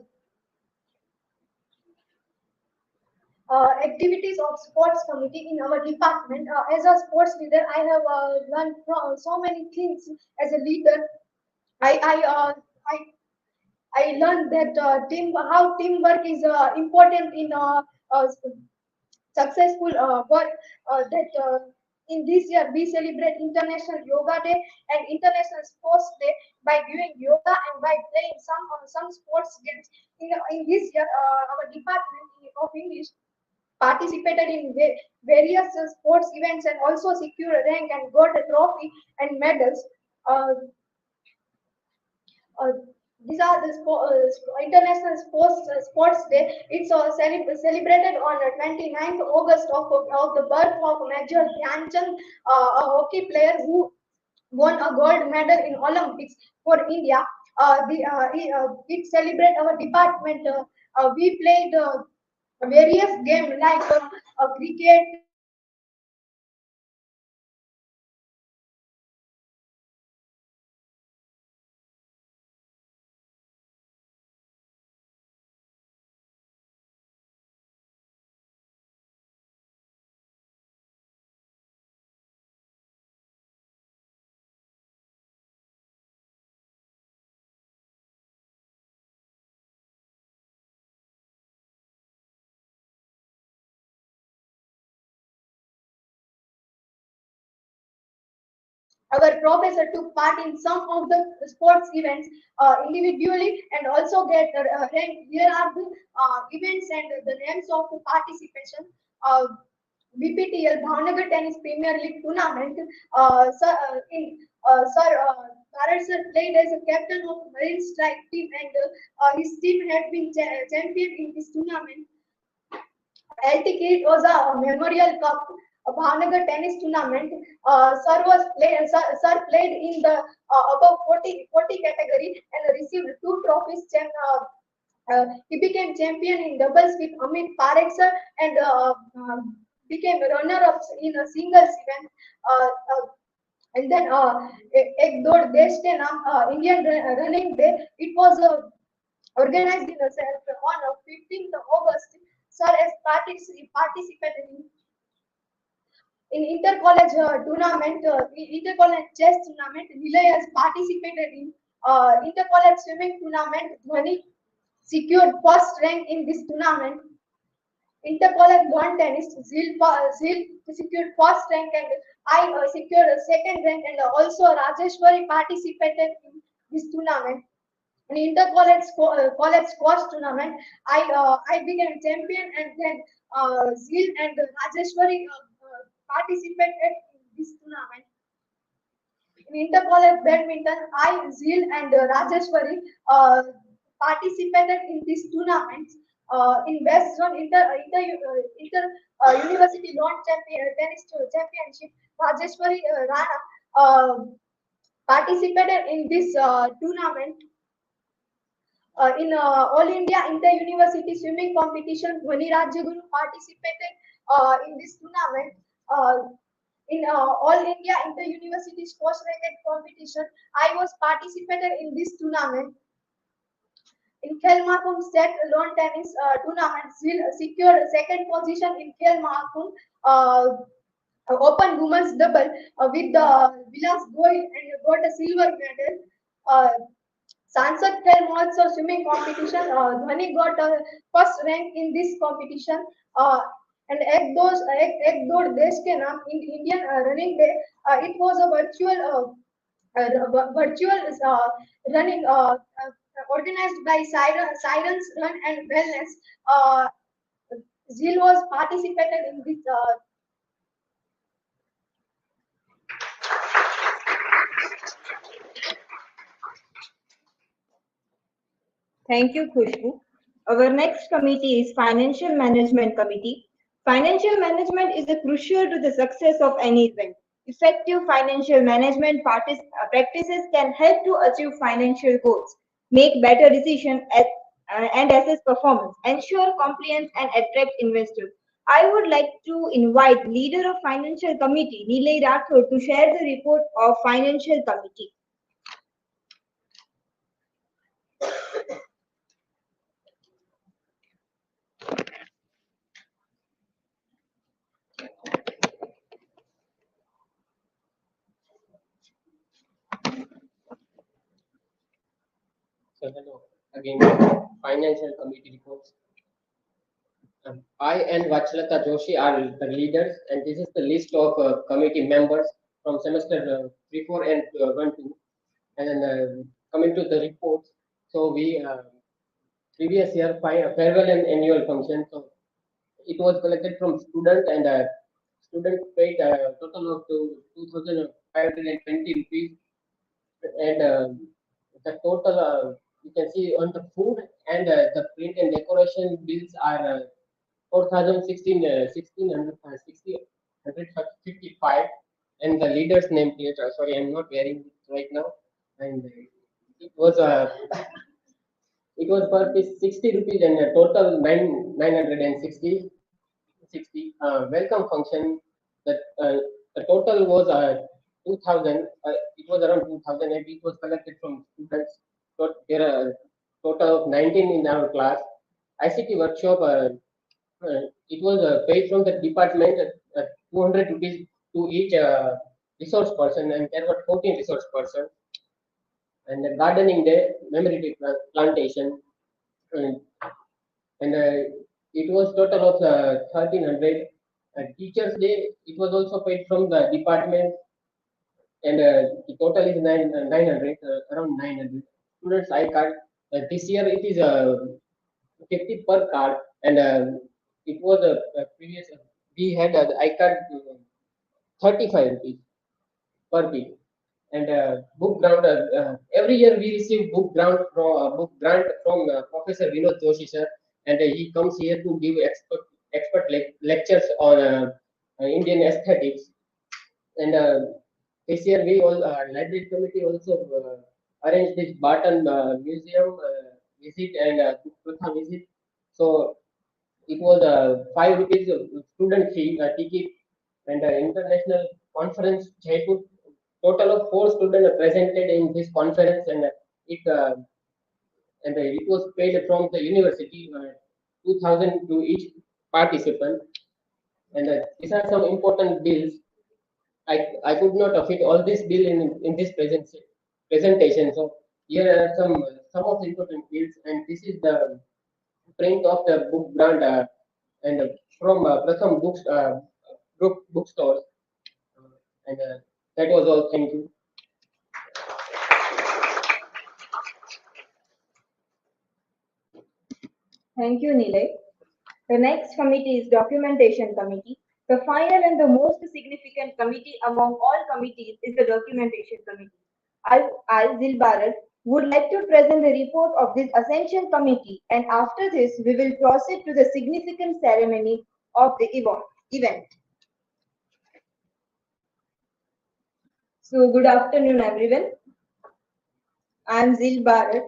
Activities of sports committee in our department. As a sports leader, I have learned so many things as a leader. I I uh, I I learned that how teamwork is important in successful work. That in this year we celebrate International Yoga Day and International Sports Day by doing yoga and by playing some sports games. In this year, our department of English participated in various sports events and also secured a rank and got a trophy and medals. Uh, uh, these are the International Sports Day. It's celebrated on 29th August of the birth of Major Dhyan Chand, a hockey player who won a gold medal in Olympics for India. It celebrate our department. We played various games like cricket, our professor took part in some of the sports events individually and also get ranked. Here are the events and the names of the participation. Uh, BPTL Bhavnagar Tennis Premier League Tournament. Sir Barad sir played as a captain of Marine Strike team and his team had been champion in this tournament. LTK was a memorial cup, a Bhavnagar tennis tournament. Sir played in the above 40 category and received two trophies. He became champion in doubles with Amit Parekh sir and became runner-up in a singles event. Uh, uh, and then Ek Dod Desh Ke Naam, Indian Running Day. It was organized in on 15th August. Sir has participated in inter-college tournament, inter-college chess tournament. Nilay has participated in inter-college swimming tournament. Dhwani secured first rank in this tournament. Inter-college lawn tennis, Jheel secured first rank and I secured a second rank and also Rajeshwari participated in this tournament. In inter-college college squash tournament, I became champion and then Jheel and Rajeshwari participated in this tournament. In inter-college badminton, I, Jheel and Rajeshwari uh, participated in these tournaments in West Zone University Lawn Tennis Championship. Rajeshwari Rana participated in this tournament. In All India Inter-University Swimming Competition, Dhwani Rajyaguru participated in this tournament. In All India Inter-University Sports Racket Competition, I was participated in this tournament. In Khel Mahakumbh State Lawn Tennis Tournament, Jheel secured second position in Khel Mahakumbh Open Women's Double with the Vilas Goyal and got a silver medal. Sansad Khel Mahotsav swimming competition, Dhwani got first rank in this competition. And Ek Dod Desh Ke Naam in Indian Running Day, it was a virtual running organized by Sirens Run and Wellness. Jheel was participated in this. Thank you, Khushbu. Our next committee is Financial Management Committee. Financial management is crucial to the success of any event. Effective financial management practices can help to achieve financial goals, make better decisions, and assess performance, ensure compliance, and attract investors. I would like to invite leader of Financial Committee, Nilay Rathod, to share the report of Financial Committee. So hello again, financial committee reports. I and Vachchalatta Joshi are the leaders, and this is the list of committee members from semester 3, 4, and 1, 2. And then coming to the reports, so we previous year farewell and annual function. So it was collected from student, and student paid a total of 2,520 rupees, and the total you can see on the food and the print and decoration bills are 1,655, and the leader's name plate. Sorry, I'm not wearing it right now, and it was it was per piece 60 rupees and a total 960. Welcome function, that the total was 2000. It was around 2000, and it was collected from students. So there are total of 19 in our class. ICT workshop. It was paid from the department 200 rupees to each resource person, and there were 14 resource persons. And the gardening day, memory plantation, and, it was total of 1300. Teachers day, it was also paid from the department, and the total is 900, around 900. Students I card, this year it is 50 per card, and it was a previous, we had the I card 35 rupees per week. And book grant, every year we receive book grant from Professor Vinod Joshi sir, and he comes here to give expert lectures on Indian aesthetics. And this year we all library committee also arranged this Barton museum visit and Prutha visit. So it was 5 rupees student fee ticket, and international conference Jaipur. Total of 4 students presented in this conference, and it was paid from the university 2,000 to each participant. And these are some important bills. I could not fit all this bill in this presentation. So here are some of the important bills, and this is the print of the book brand and from Pratham bookstores. And that was all. Thank you. Thank you, Nilay. The next committee is Documentation Committee. The final and the most significant committee among all committees is the Documentation Committee. I, Dilip Barad, Would like to present the report of this Ascension Committee, and after this we will proceed to the significant ceremony of the event. So good afternoon everyone. I am Jheel Barad.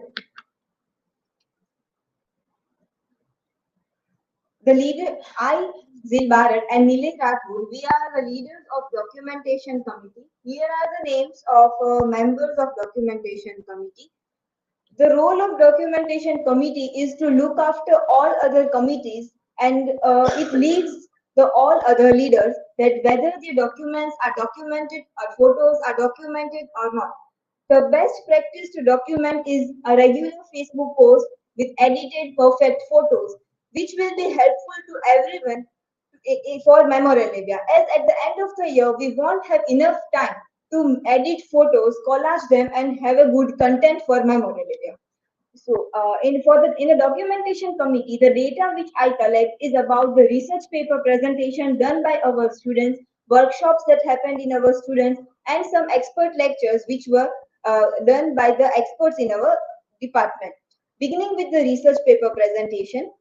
Jheel Barad and Nilay Rathod, we are the leaders of documentation committee. Here are the names of members of documentation committee. The role of documentation committee is to look after all other committees, and it leads the all other leaders that whether the documents are documented or photos are documented or not. The best practice to document is a regular Facebook post with edited perfect photos, which will be helpful to everyone for memorabilia. As at the end of the year, we won't have enough time to edit photos, collage them, and have a good content for memorabilia. So, in the documentation committee, the data which I collect is about the research paper presentation done by our students, workshops that happened in our students, and some expert lectures which were done by the experts in our department. Beginning with the research paper presentation,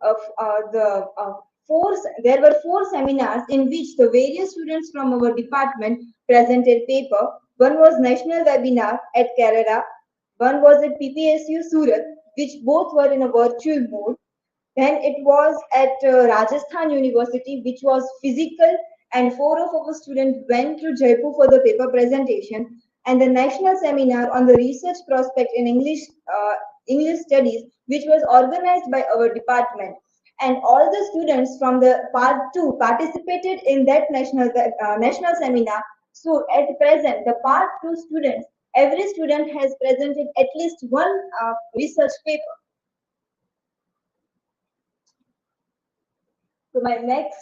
of there were 4 seminars in which the various students from our department presented paper. One was national webinar at Kerala, one was at PPSU Surat, which both were in a virtual mode. Then it was at Rajasthan University, which was physical, and 4 of our students went to Jaipur for the paper presentation. And the national seminar on the research prospect in English studies, which was organized by our department. And all the students from the part 2 participated in that national seminar. So at present, the part 2 students, every student has presented at least one research paper. So my next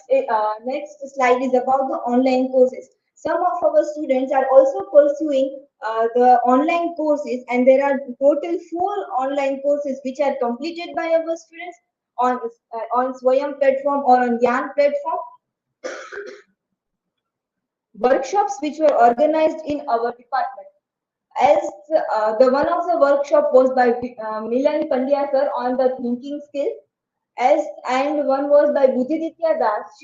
slide is about the online courses. Some of our students are also pursuing the online courses, and there are total 4 online courses which are completed by our students on Swayam platform or on Yan platform. Workshops which were organized in our department. As the one of the workshop was by Pandya sir on the thinking skill, and one was by Buddhiditya Das.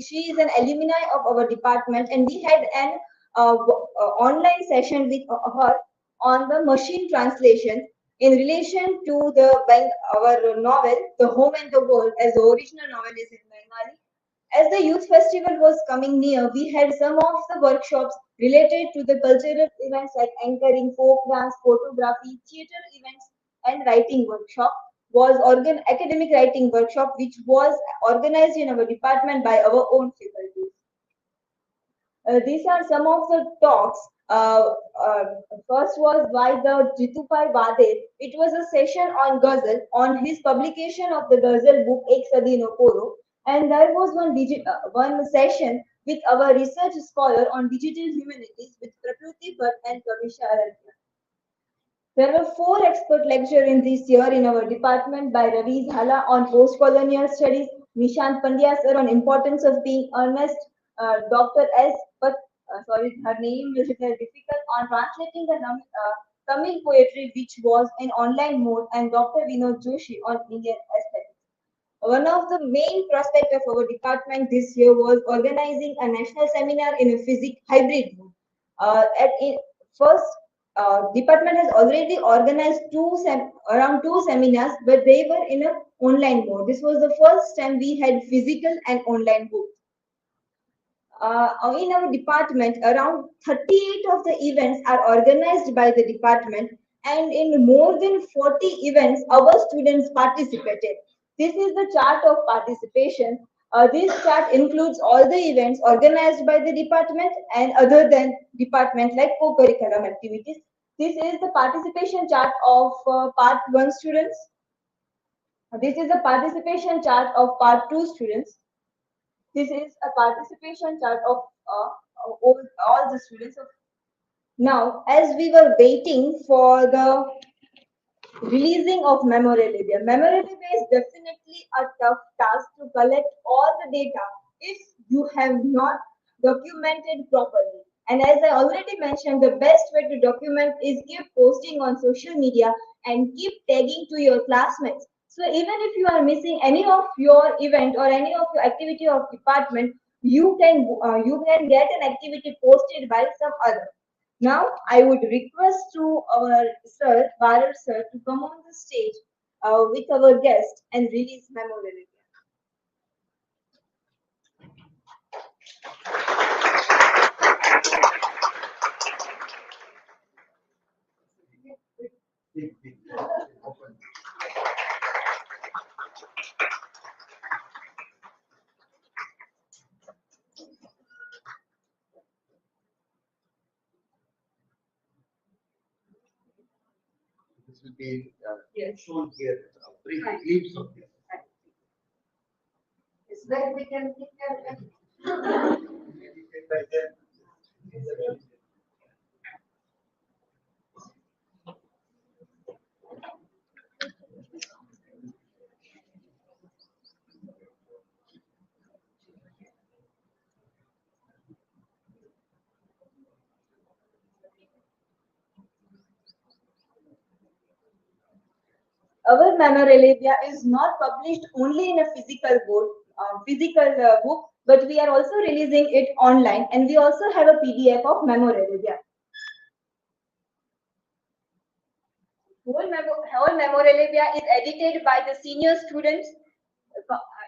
She is an alumni of our department, and we had an online session with her on the machine translation in relation to our novel The Home and the World, as the original novel is in Bengali. As the youth festival was coming near, we had some of the workshops related to the cultural events like anchoring, folk dance, photography, theater events, and writing workshop. Was academic writing workshop, which was organized in our department by our own faculty. These are some of the talks. First was by the Jitupai Vade. It was a session on Ghazal, on his publication of the Ghazal book Ek Sadi No Poro. And there was one session with our research scholar on digital humanities with Prakruti Bhatt and Kamisha Arantya. There were 4 expert lectures in this year in our department by Ravi Jhala on post-colonial studies, Nishant Pandya sir on importance of being earnest, Dr. S. But her name is very difficult, on translating the Tamil poetry, which was in online mode, and Dr. Vinod Joshi on Indian aesthetics. One of the main prospects of our department this year was organizing a national seminar in a physics hybrid mode. First, department has already organized around 2 seminars, but they were in an online mode. This was the first time we had physical and online both. In our department, around 38 of the events are organized by the department, and in more than 40 events, our students participated. This is the chart of participation. This chart includes all the events organized by the department and other than department like co-curriculum activities. This is the participation chart of part 1 students. This is the participation chart of part 2 students. This is a participation chart of all the students. Now, as we were waiting for the releasing of memorabilia. Memorabilia is definitely a tough task to collect all the data if you have not documented properly. And as I already mentioned, the best way to document is keep posting on social media and keep tagging to your classmates. So even if you are missing any of your event or any of your activity of department, you can get an activity posted by some other. Now I would request to our sir, Barad sir, to come on the stage with our guest and release memorabilia. Big, open. This will be shown here, brief glimpse of this. It's like we can think Our memorabilia is not published only in a physical book, but we are also releasing it online, and we also have a PDF of memorabilia. Whole memorabilia is edited by the senior students,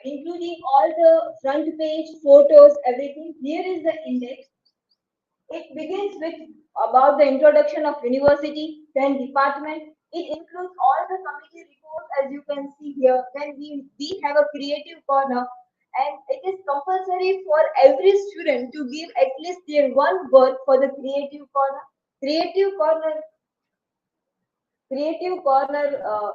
including all the front page photos, everything. Here is the index. It begins with about the introduction of university, then department. It includes all the committee reports as you can see here. Then we have a creative corner, and it is compulsory for every student to give at least their one work for the creative corner. Creative corner, creative corner.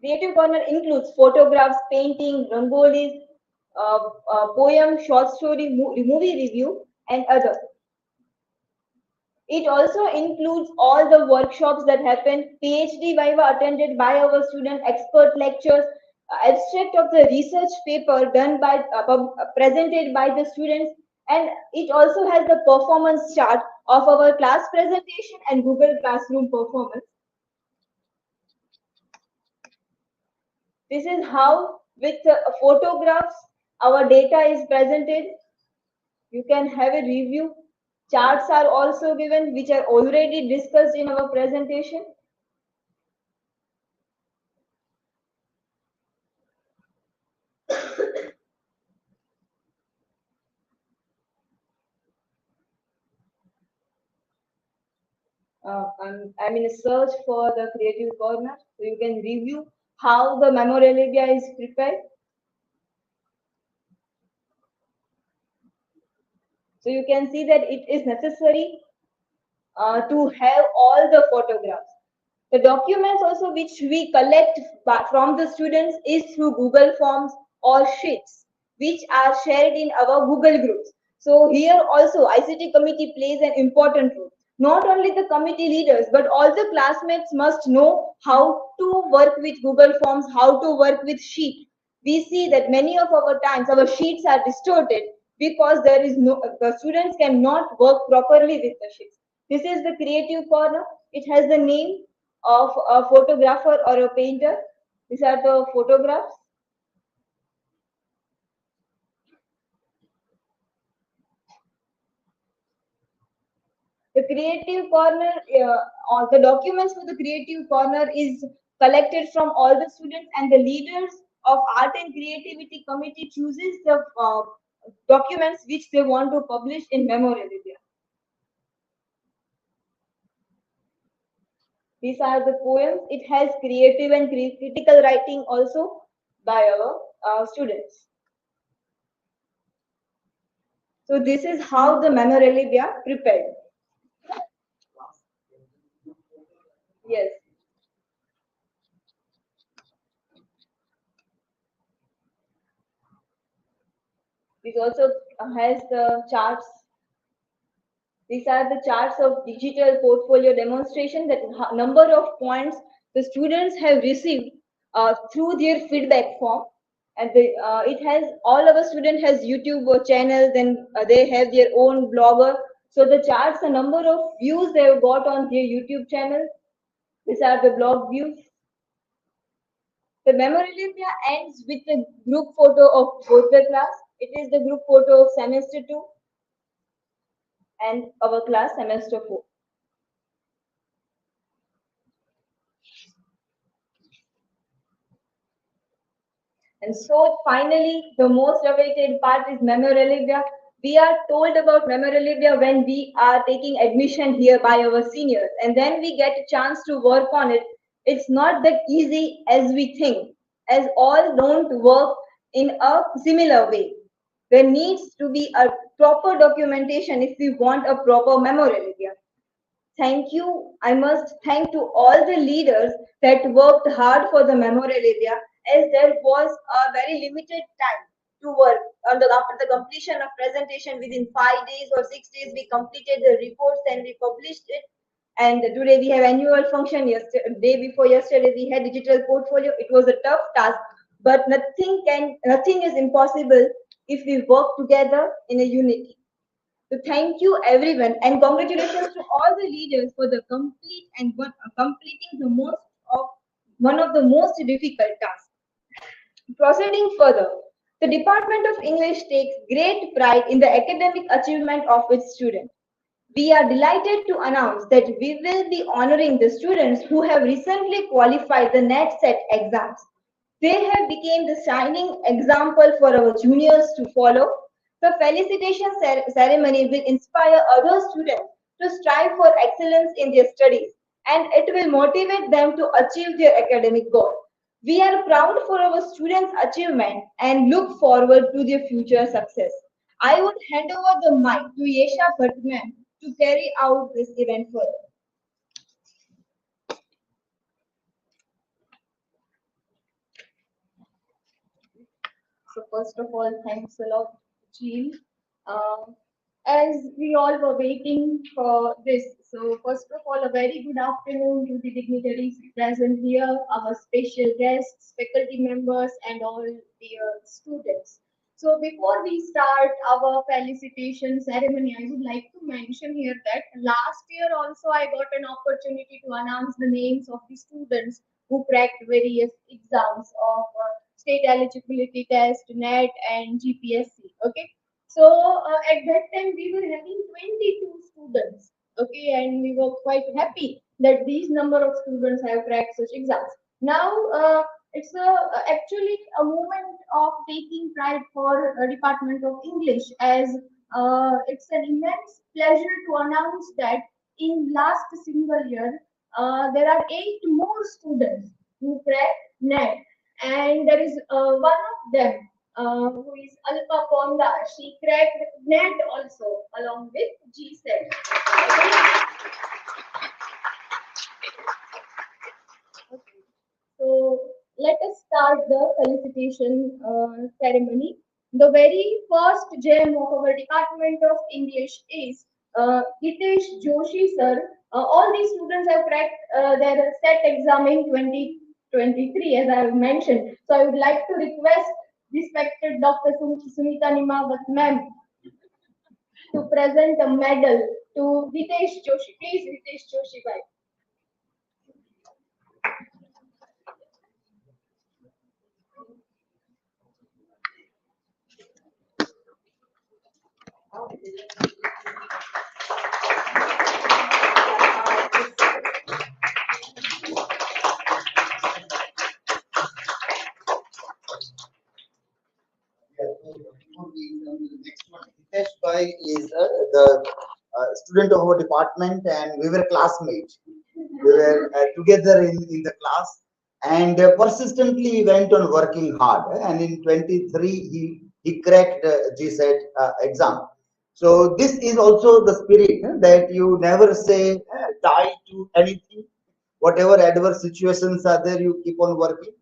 Creative corner includes photographs, painting, rangolis, poem, short story, movie review, and others. It also includes all the workshops that happen, PhD Viva attended by our student, expert lectures, abstract of the research paper done by, presented by the students, and it also has the performance chart of our class presentation and Google Classroom performance. This is how, with photographs, our data is presented. You can have a review. Charts are also given, which are already discussed in our presentation. I'm in a search for the creative corner, so you can review how the memorabilia is prepared. So you can see that it is necessary to have all the photographs. The documents also which we collect from the students is through Google Forms or Sheets, which are shared in our Google groups. So here also ICT committee plays an important role. Not only the committee leaders, but all the classmates must know how to work with Google Forms, how to work with Sheet. We see that many of our times our sheets are distorted because there is no, the students cannot work properly with the sheets. This is the creative corner. It has the name of a photographer or a painter. These are the photographs. The creative corner, or the documents for the creative corner is collected from all the students, and the leaders of art and creativity committee chooses the documents which they want to publish in memorabilia. These are the poems. It has creative and critical writing also by our students. So this is how the memorabilia prepared. Yes. This also has the charts. These are the charts of digital portfolio demonstration, that number of points the students have received through their feedback form. And it has all our student has YouTube channels, and they have their own blogger. So the charts, the number of views they have got on their YouTube channel. These are the blog views. The Memorabilia ends with a group photo of both the class. It is the group photo of semester 2 and our class semester 4. And so finally, the most awaited part is Memorabilia. We are told about Memorabilia when we are taking admission here by our seniors, and then we get a chance to work on it. It's not that easy as we think, as all don't work in a similar way. There needs to be a proper documentation if we want a proper Memorabilia. Thank you. I must thank to all the leaders that worked hard for the Memorabilia, as there was a very limited time to work on after the completion of presentation. Within 5 days or 6 days, we completed the reports and we published it. And today we have annual function. Yesterday, day before yesterday, we had digital portfolio. It was a tough task, but nothing is impossible if we work together in a unity. So thank you everyone, and congratulations to all the leaders for the completing the most of one of the most difficult tasks. Proceeding further, the Department of English takes great pride in the academic achievement of its students. We are delighted to announce that we will be honoring the students who have recently qualified the NET set exams. They have become the shining example for our juniors to follow. The felicitation ceremony will inspire other students to strive for excellence in their studies, and it will motivate them to achieve their academic goals. We are proud for our students' achievement and look forward to their future success. I would hand over the mic to Yesha Bhattman to carry out this event further. So first of all, thanks a lot, Jheel. As we all were waiting for this, so first of all, a very good afternoon to the dignitaries present here, our special guests, faculty members, and all dear students. So before we start our felicitation ceremony, I would like to mention here that last year also I got an opportunity to announce the names of the students who cracked various exams of state eligibility test, NET, and GPSC. Okay, so at that time we were having 22 students. Okay, and we were quite happy that these number of students have cracked such exams. Now it's actually a moment of taking pride for Department of English, as it's an immense pleasure to announce that in last single year there are 8 more students who cracked NET, and there is one of them who is Alpa. She cracked NET also along with GSET. Okay. So let us start the felicitation ceremony. The very first gem of our Department of English is Hitesh Joshi sir. All these students have cracked their set exam in 2023, as I have mentioned. So I would like to request respected Dr. Sunita Nimavat ma'am to present a medal to Hitesh Joshi. Please, Hitesh Joshi, bye. Before we come to the next one, Hitesh Bhai is the student of our department, and we were classmates. We were together in the class, and persistently went on working hard. And in 23, he cracked GSET exam. So this is also the spirit that you never say die to anything. Whatever adverse situations are there, you keep on working.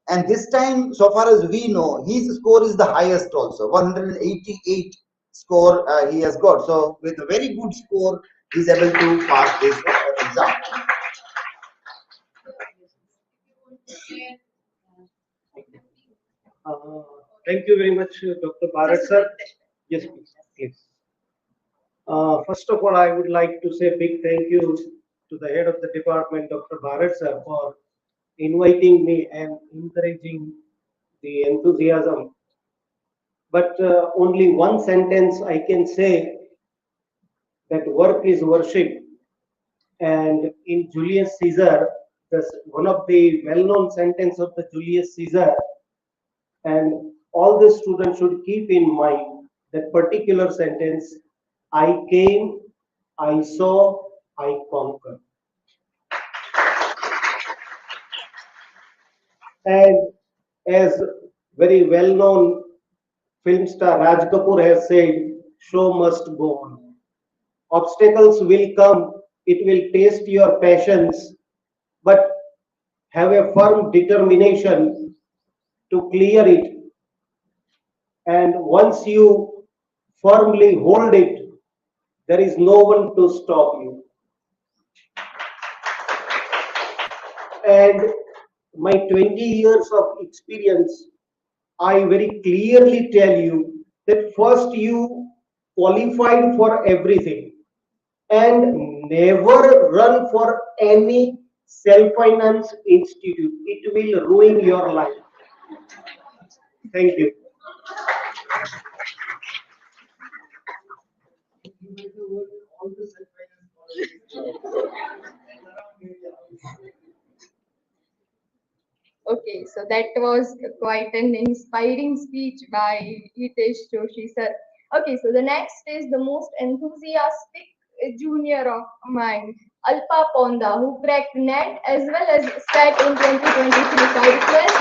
And this time, so far as we know, his score is the highest also, 188 score he has got. So with a very good score, he is able to pass this exam. Uh, Thank you very much, Dr. Barad sir. Yes, please. Please. First of all, I would like to say a big thank you to the head of the department, Dr. Barad sir, for inviting me and encouraging the enthusiasm. But only one sentence I can say, that work is worship. And in Julius Caesar, one of the well-known sentence of the Julius Caesar, and all the students should keep in mind that particular sentence: I came, I saw, I conquered. And as very well-known film star Raj Kapoor has said, show must go on. Obstacles will come, it will test your passions, but have a firm determination to clear it. And once you firmly hold it, there is no one to stop you. And my 20 years of experience, I very clearly tell you that first you qualified for everything, and never run for any self-finance institute. It will ruin your life. Thank you. Okay, so that was quite an inspiring speech by Hitesh Joshi sir. Okay, so the next is the most enthusiastic junior of mine, Alpa Ponda, who cracked NET as well as SAT in 2023. So I request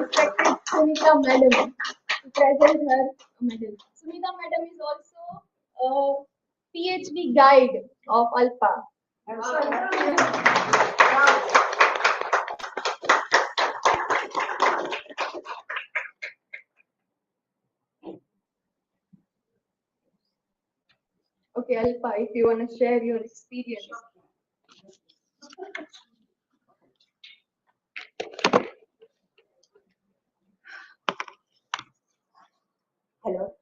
respected Sunita Madam to present her medal. Sunita Madam is also a PhD guide of Alpa. Okay, Alpa, if you want to share your experience. Hello.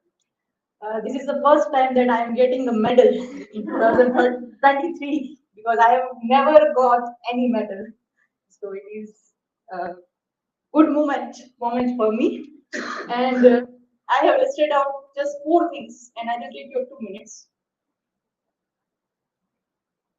This is the first time that I am getting a medal in 2023 because I have never got any medal. So it is a good moment for me. And I have listed out just 4 things, and I will take your 2 minutes.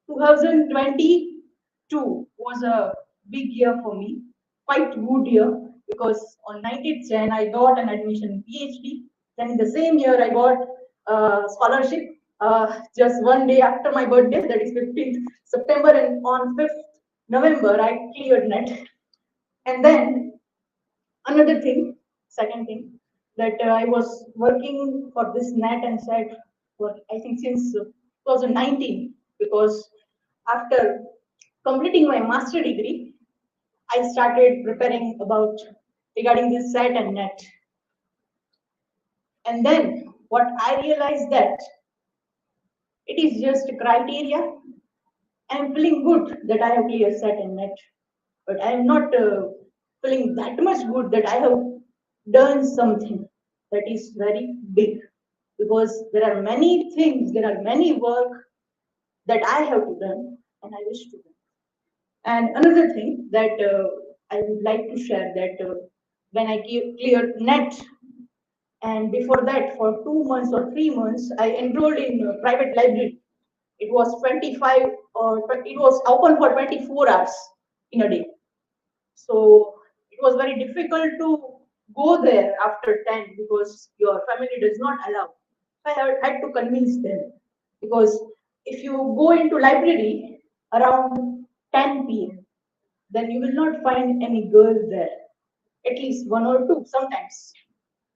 2022 was a big year for me, quite good year, because on 19th Jan I got an admission in PhD. Then in the same year I got a scholarship just one day after my birthday, that is 15th September, and on 5th November I cleared NET. And then another thing, second thing, that I was working for this NET and SAT for I think since 2019, because after completing my master degree, I started preparing about regarding this SAT and NET. And then what I realized that it is just a criteria. I'm feeling good that I have cleared SAT and NET, but I am not feeling that much good that I have done something that is very big, because there are many things, there are many work that I have to done and I wish to do. And another thing that I would like to share that when I cleared NET, and before that for 2 months or 3 months, I enrolled in a private library. It was 25 or it was open for 24 hours in a day. So it was very difficult to go there after 10 because your family does not allow. I had to convince them, because if you go into library around 10 p.m., then you will not find any girls there, at least one or two sometimes.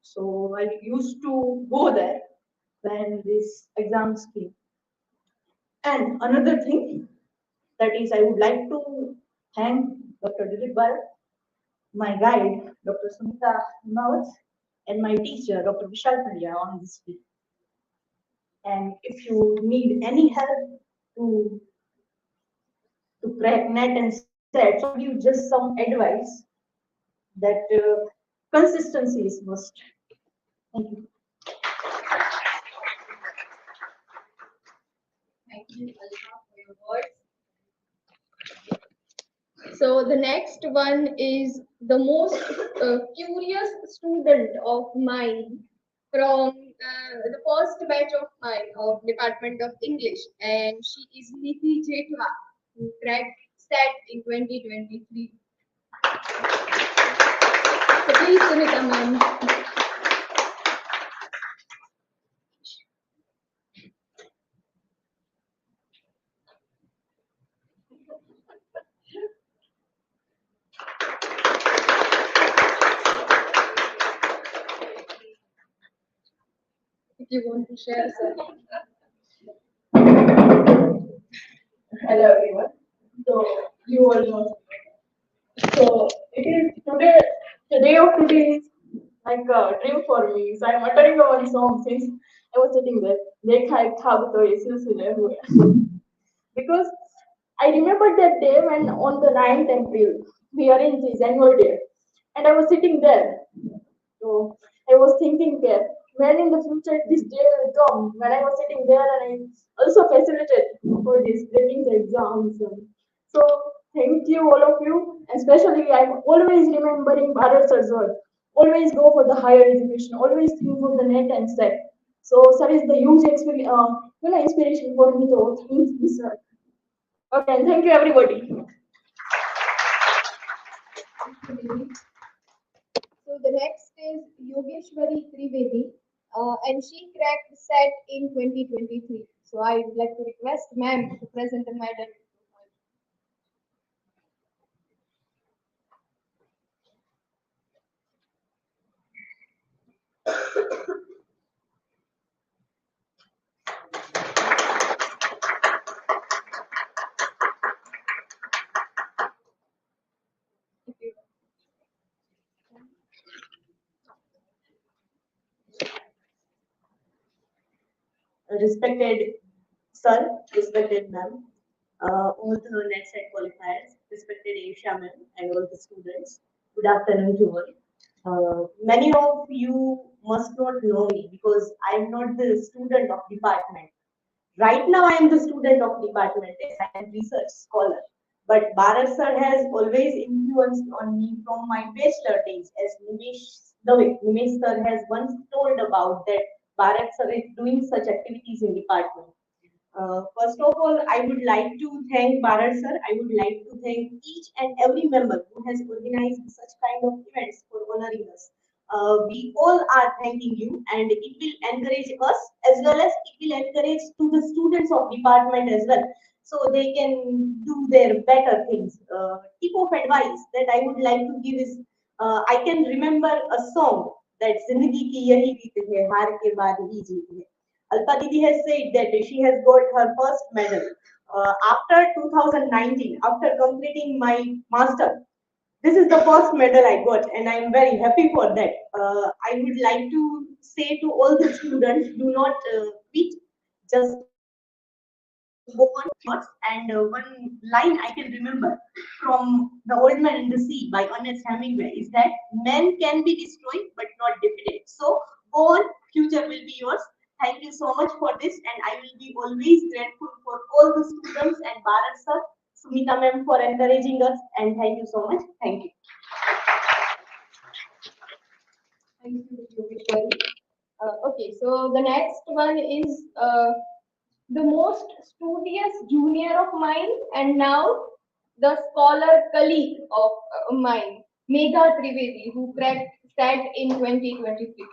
So I used to go there when these exams came. And another thing, that is, I would like to thank Dr. Dilip Barad, my guide, Dr. Sunita Nimavat, and my teacher, Dr. Pandya, on this field. And if you need any help to crack NET and SET, so give just some advice that consistency is must. Thank you. Thank you, Alpa, for your words. So the next one is the most curious student of mine from the first batch of mine of Department of English, and she is Nidhi who cracked SAT in 2023. So please, Sunita ma'am. If you want to share, sir. Hello everyone. So you all know. So it is today. The day of today is like a dream for me. So I'm uttering one song since I was sitting there. देखा एक ख्वाब तो ये सिलसिले हुए. Because I remember that day when on the 9th April we arranged his annual day, and I was sitting there. So I was thinking that when in the future this day will come, when I was sitting there and I also facilitated for this breaking the exams. So thank you all of you, especially I'm always remembering Bharat Sir's word. Always go for the higher education, always think for the net and set. So sir is the huge inspiration for me to think this sir. Okay, and thank you everybody. So the next is Yogeshwari Trivedi, and she cracked SAT in 2023. So I would like to request ma'am to present a medal. Respected sir, respected ma'am, all the net set qualifiers, respected Asia ma'am, and all the students. Good afternoon to all. Many of you must not know me because I am not the student of department. Right now, I am the student of department. Yes, I am research scholar. But Bharat sir has always influenced on me from my bachelor days, as Nimesh sir has once told about that Bharat sir is doing such activities in department. First of all, I would like to thank Bharat sir. I would like to thank each and every member who has organized such kind of events for honoring us. We all are thanking you, and it will encourage us as well as it will encourage to the students of department as well, so they can do their better things. Tip of advice that I would like to give is, I can remember a song that जिंदगी की यही रीत है हार के बाद ही जीत है. Alpa Didi has said that she has got her first medal after 2019, after completing my master. This is the first medal I got, and I am very happy for that. I would like to say to all the students, do not quit, just go on yours. And one line I can remember from The Old Man and the Sea by Ernest Hemingway is that men can be destroyed but not defeated. So go on, future will be yours. Thank you so much for this, and I will be always grateful for all the students and Bharat sir, Sumita ma'am for encouraging us, and thank you so much. Thank you. Thank you, Yogeshwari. Okay, so the next one is the most studious junior of mine, and now the scholar colleague of mine, Megha Trivedi, who cracked SAT in 2023.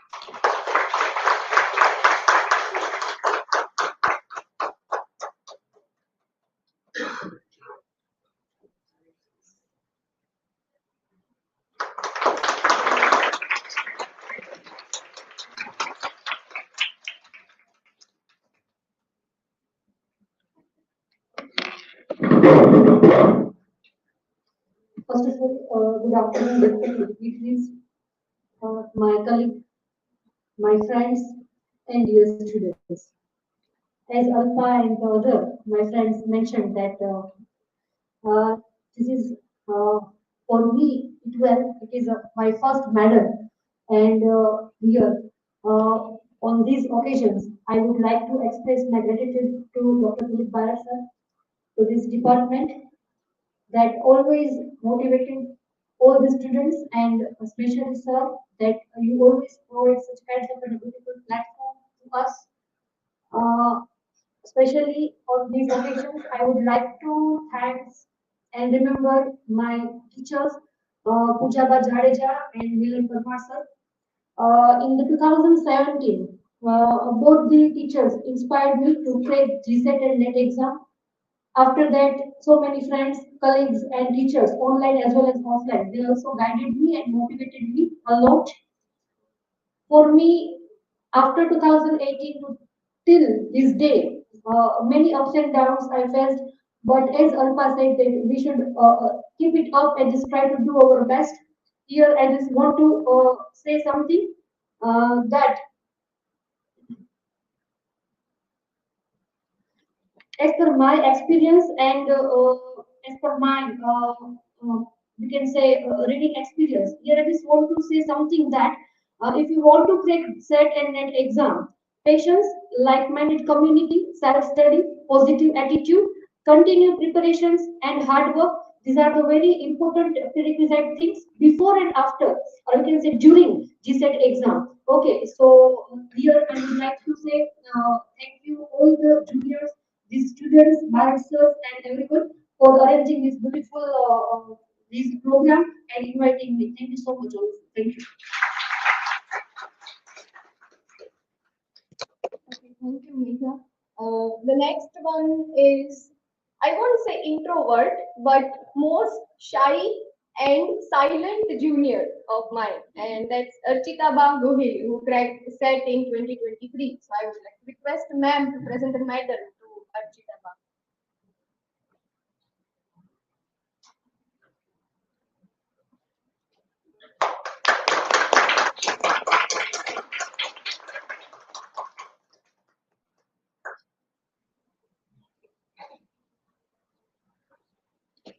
First of all, good afternoon, respected dignitaries, my colleague, my friends, and dear students. As Alpa and the other, my friends mentioned that this is for me, it is my first medal And here, on these occasions, I would like to express my gratitude to Dr. Dilip Barad sir, to this department that always motivated all the students, and especially sir, that you always provide such kinds of a beautiful platform to us. Uh, Especially on these occasions, I would like to thank and remember my teachers, Pujaba Jadeja and William Parmar sir. In the 2017, both the teachers inspired me to take GSET and NET exam. After that, so many friends, colleagues, and teachers, online as well as offline, they also guided me and motivated me a lot. For me, after 2018 to till this day, many ups and downs I faced. But as Alpa said, that we should keep it up and just try to do our best. Here, I just want to say something that as per my experience and as per my we can say reading experience, here I just want to say something that if you want to crack set and net exam, patience, like-minded community, self-study, positive attitude, continued preparations, and hard work, these are the very important prerequisite things before and after, or we can say during GSET exam. Okay, so here I would like to say thank you all the juniors, the students, masters, and everyone for arranging this beautiful this program and inviting me. Thank you so much, all. Thank you. Okay, thank you, Meeta. The next one is, I won't say introvert, but most shy and silent junior of mine, and that's Archita Gohil, who cracked SET in 2023. So I would like to request ma'am to present a medal to Archita.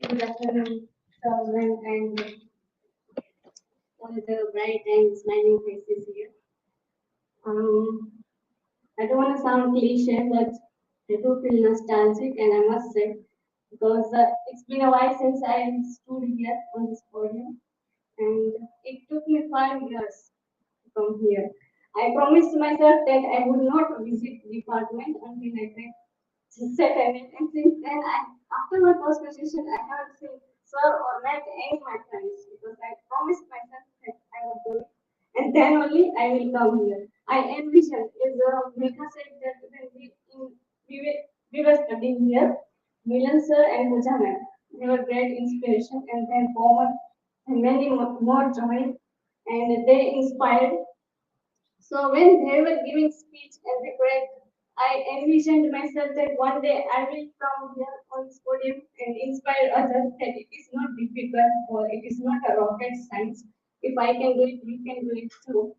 Good afternoon, everyone, and all the bright and smiling faces here. Um, I don't want to sound cliche, but I do feel nostalgic, and I must say, because it's been a while since I stood here on this podium, and it took me 5 years to come here. I promised myself that I would not visit the department until I get second, and since then, after my first position, I haven't seen sir or met any of my friends because I promised myself that I would do it, and then only I will come here. I envision, as Megha said, that when we were studying here, Milan sir and Pooja ma'am, they were great inspiration, and then Bhavna and many more joined, and they inspired. So when they were giving speech and they were, I envisioned myself that one day I will come here on this podium and inspire others that it is not difficult or it is not a rocket science. If I can do it, you can do it too.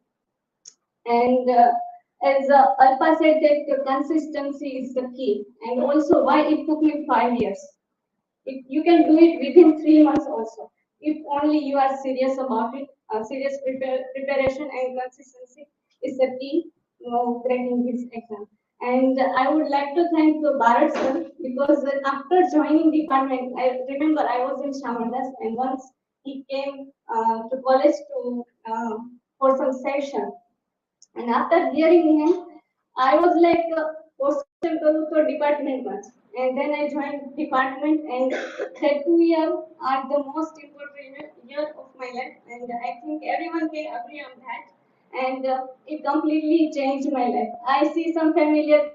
And as Alpa said, that the consistency is the key, and also why it took me 5 years. If you can do it within 3 months also, if only you are serious about it, serious preparation and consistency is the key of cracking this exam. And I would like to thank Bharat sir because after joining department, I remember I was in Shamandas, and once he came to college to for some session, and after hearing him, I was like, question करूँ तो department much. And then I joined department, and that 2 years are the most important year of my life, and I think everyone can agree on that. And it completely changed my life. I see some familiar faces,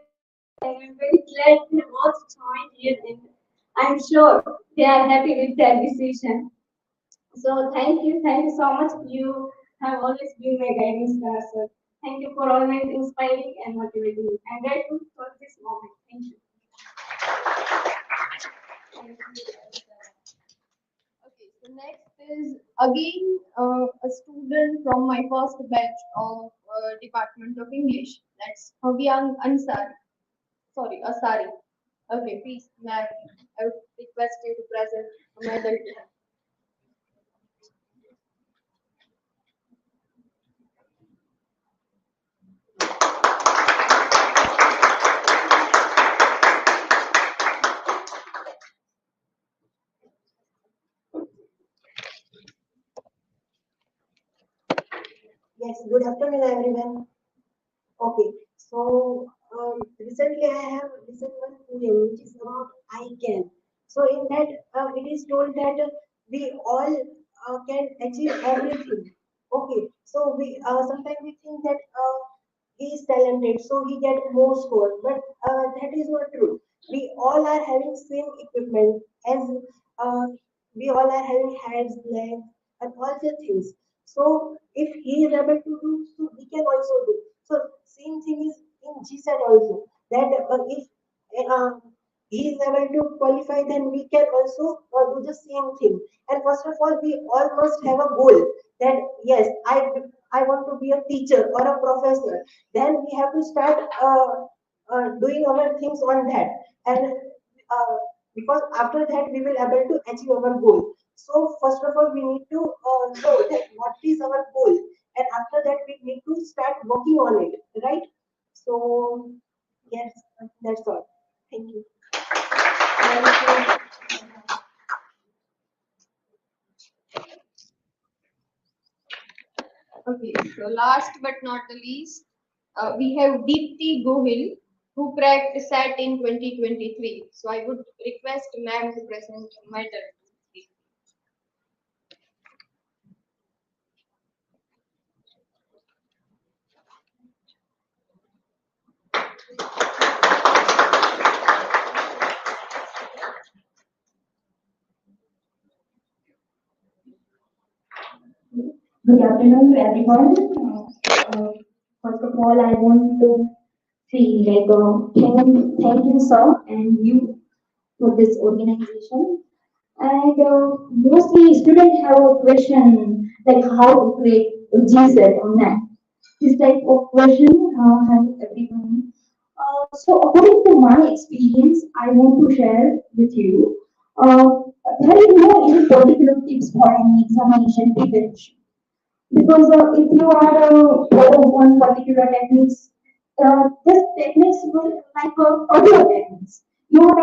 and I'm very glad they both joined here, and I'm sure they are happy with their decision. So thank you so much. You have always been my guiding star, sir. Thank you for always inspiring and motivating me. I'm grateful for this moment. Thank you. Okay, so next is again a student from my first batch of Department of English. That's Havyang Ansari. Sorry, Asari. Okay, please, ma'am, I would request you to present a medal to him. Good afternoon, everyone. Okay, so recently I have listened one poem which is about I can. So in that it is told that we all can achieve everything. Okay, so we sometimes we think that he is talented, so he get more score, but that is not true. We all are having same equipment as uh, we all are having heads, legs, and all the things. So if he is able to do, so we can also do. So same thing is in GSET also. That if uh, he is able to qualify, then we can also do the same thing. And first of all, we all must have a goal that yes, I want to be a teacher or a professor. Then we have to start doing our things on that. And because after that we will able to achieve our goal. So first of all, we need to know that what is our goal, and after that we need to start working on it, right? So yes, that's all. Thank you. Okay, so last but not the least, we have Deepti Gohil, who cracked SAT in 2023. So I would request ma'am to present medal. Good afternoon to everyone. First of all, I want to say thank you, sir, and you for this organization. And mostly students have a question like how to create a GSET on that. This type of question has everyone. So according to my experience, I want to share with you. Uh, there is no any particular tips for any examination preparation because if you are follow one particular techniques, this techniques will like other techniques. Your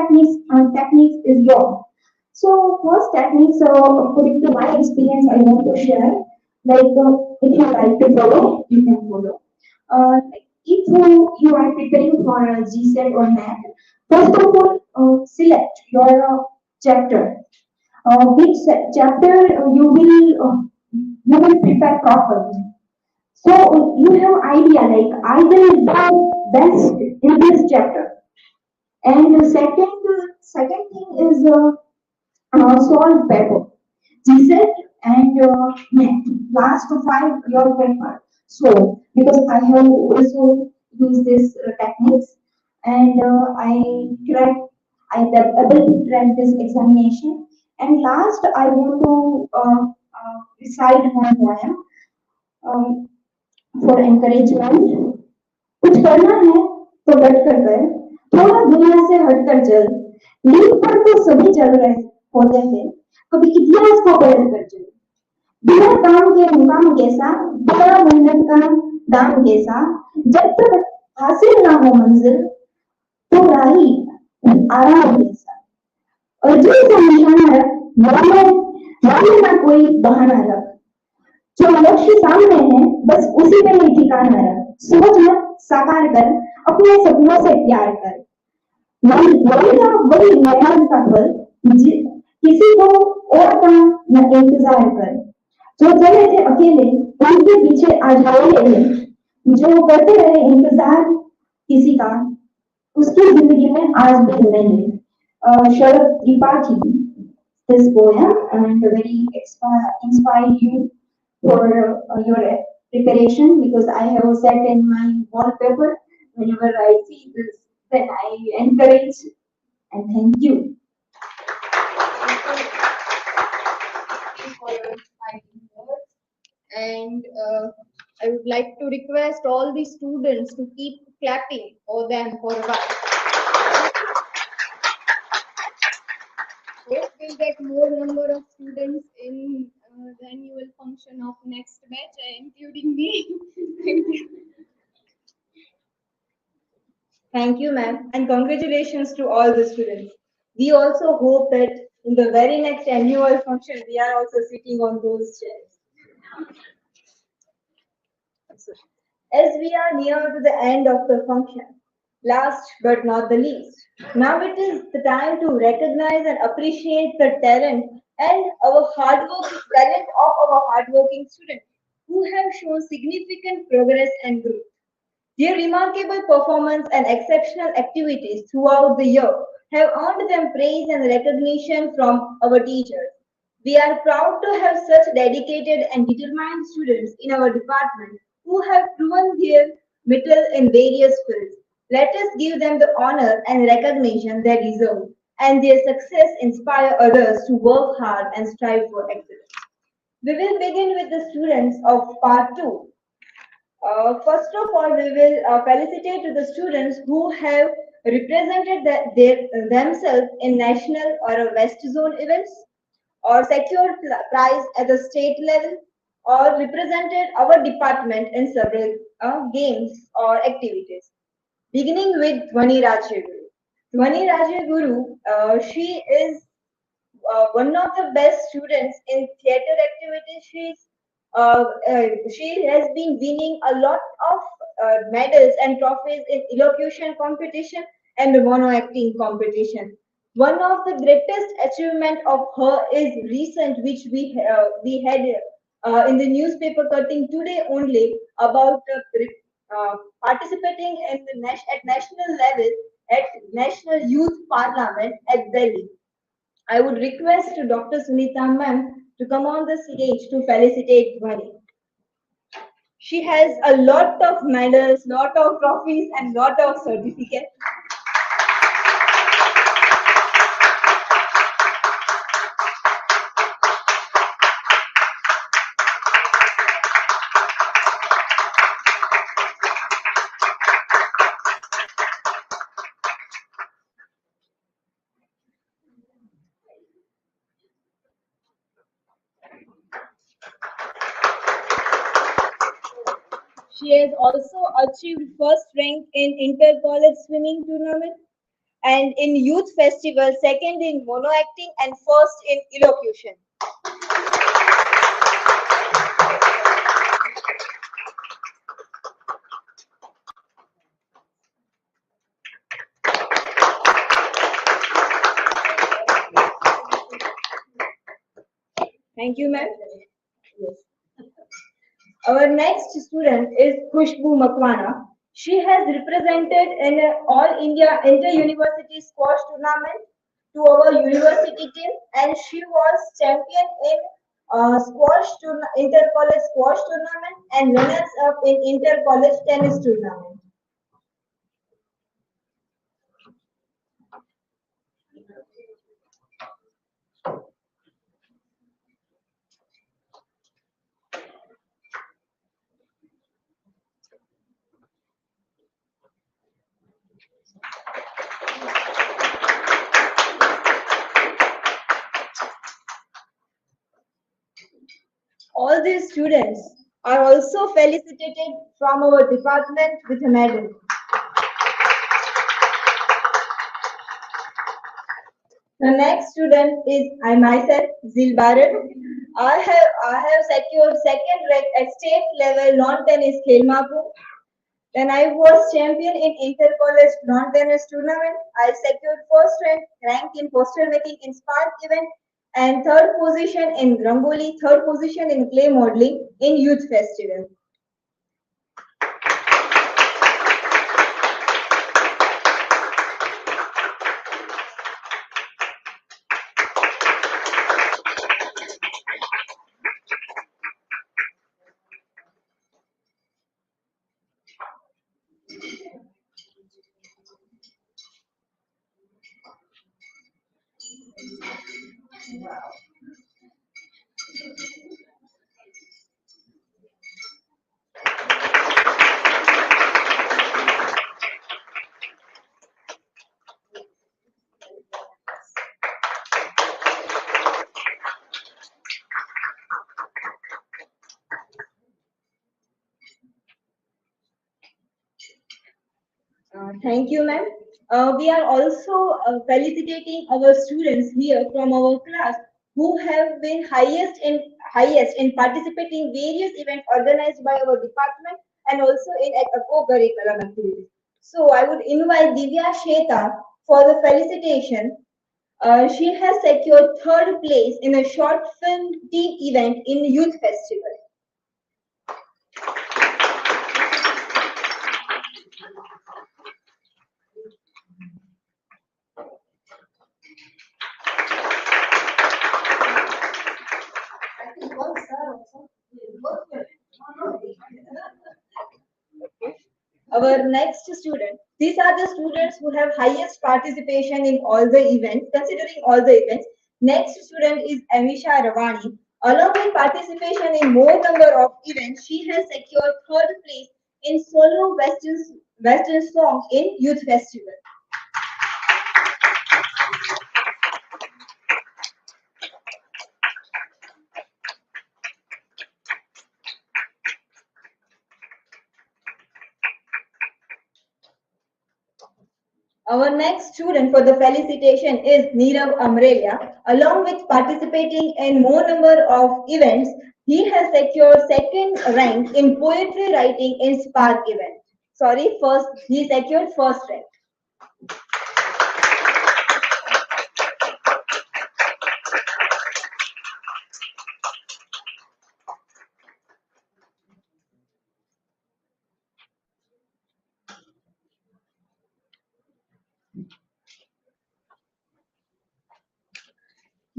techniques is your. So first techniques, according to my experience, I want to share. Like if you like to follow, you can follow. If you are preparing for a GSET or NET, first of all, select your chapter which chapter you will prepare properly. So you have idea like I will do best in this chapter. And the second thing is solve paper. GSET and NET. Last five your paper. So because I have also used this techniques and I am able to crack this examination. And last I want to recite one poem for encouragement. कुछ करना है तो डट कर कर थोड़ा दुनिया से हट कर चल लीक पर तो सभी चल रहे होते हैं कभी इतिहास को पलट कर चल बिना काम के मुकाम कैसा बिना मेहनत का दाम कैसा जब तक हासिल ना हो मंजिल तो राही आराम कैसा अर्जुन का निशाना रख मानो ना कोई बहाना रख जो लक्ष्य सामने है बस उसी में ही ठिकाना रख सोच मत साकार कर अपने सपनों से प्यार कर वही वही मेहनत का फल किसी को और का न इंतजार कर जो चले थे अकेले उनके पीछे आज ले जो करते रहे इंतजार किसी का उसकी जिंदगी में आज भी नहीं शरद Tripathi this poem and very inspire you for your preparation because I have set in my wallpaper whenever I see this then I encourage and thank you. For your inspiring words. And I would like to request all the students to keep clapping for them for a while. Hope we'll get more number of students in the annual function of next batch, including me. Thank you. Thank you, ma'am, and congratulations to all the students. We also hope that in the very next annual function, we are also sitting on those chairs. As we are near to the end of the function, last but not the least, now it is the time to recognize and appreciate the talent and our talent of our hardworking students who have shown significant progress and growth. Their remarkable performance and exceptional activities throughout the year have earned them praise and recognition from our teachers. We are proud to have such dedicated and determined students in our department who have proven their mettle in various fields. Let us give them the honor and recognition they deserve, and their success inspire others to work hard and strive for excellence. We will begin with the students of part 2. First of all, we will felicitate to the students who have represented themselves in national or West Zone events, or secured prize at the state level, or represented our department in several games or activities. Beginning with Dhwani Rajaguru. Dhwani Rajaguru, she is one of the best students in theater activities. She has been winning a lot of medals and trophies in elocution competition and mono acting competition. One of the greatest achievement of her is recent, which we had in the newspaper cutting today only about participating in at national level at National Youth Parliament at Delhi. I would request to Dr. Sunita ma'am to come on the stage to felicitate Dhwani. She has a lot of medals, lot of trophies, and lot of certificates. She has also achieved first rank in inter-college swimming tournament and in youth festival, second in mono acting and first in elocution. Thank you, ma'am. Our next student is Khushbu Makwana. She has represented in an All India Inter-University Squash Tournament to our university team, and she was champion in inter-college squash tournament and runners-up in inter-college tennis tournament. All these students are also felicitated from our department with a medal. The next student is I myself, Jheel Barad. I have secured second rank at state level lawn tennis Khel Mahakumbh. Then I was champion in inter-college lawn tennis tournament. I secured first rank in poster making in Spark event and third position in Rangoli, third position in clay modeling in youth festival. Thank you, ma'am. We are also felicitating our students here from our class who have been highest in participating various events organized by our department and also in co-curriculum activities. So I would invite Divya Sheta for the felicitation. She has secured third place in a short film team event in Youth Festival. Our next student, these are the students who have highest participation in all the events, considering all the events. Next student is Amisha Ravani. Along with participation in more number of events, she has secured third place in solo Western song in Youth Festival. Our next student for the felicitation is Nirav Amreliya. Along with participating in more number of events, he has secured second rank in poetry writing in Spark event. Sorry, first he secured first rank.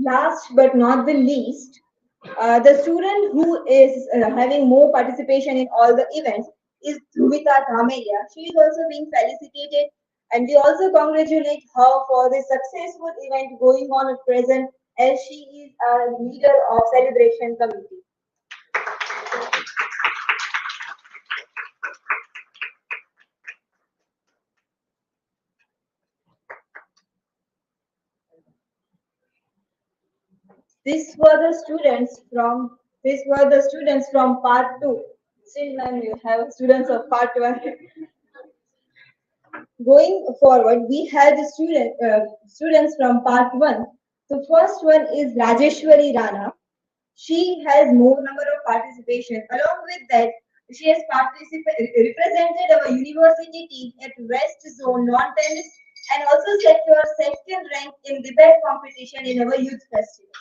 Last but not the least, the student who is having more participation in all the events is Sunita Nimavat. She is also being felicitated, and we also congratulate her for the successful event going on at present, as she is a leader of celebration committee. These were the students from part 2. Still, ma'am, you have students of part 1. Going forward, we have the students from part 1. The first one is Rajeshwari Rana. She has more number of participation. Along with that, she has represented our university team at West Zone non-tennis and also secured second rank in debate competition in our youth festival.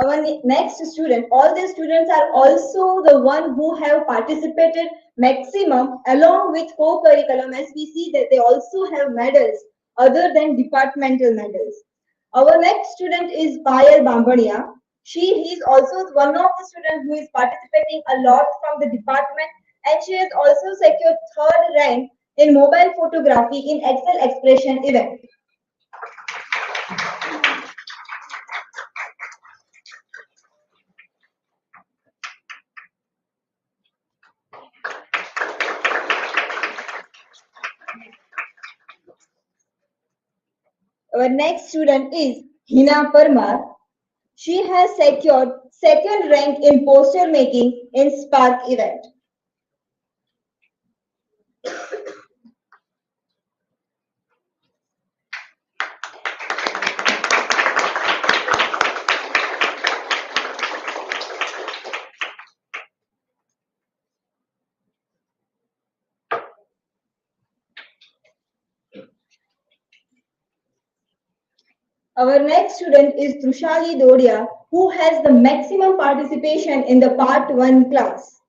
Our next student, all the students are also the one who have participated maximum along with co-curriculum, as we see that they also have medals other than departmental medals. Our next student is Payal Bambania. She is also one of the students who is participating a lot from the department, and she has also secured third rank in mobile photography in Excel expression event. Our next student is Hina Parmar. She has secured second rank in poster making in Spark event. Our next student is Trushali Dodia, who has the maximum participation in the part 1 class.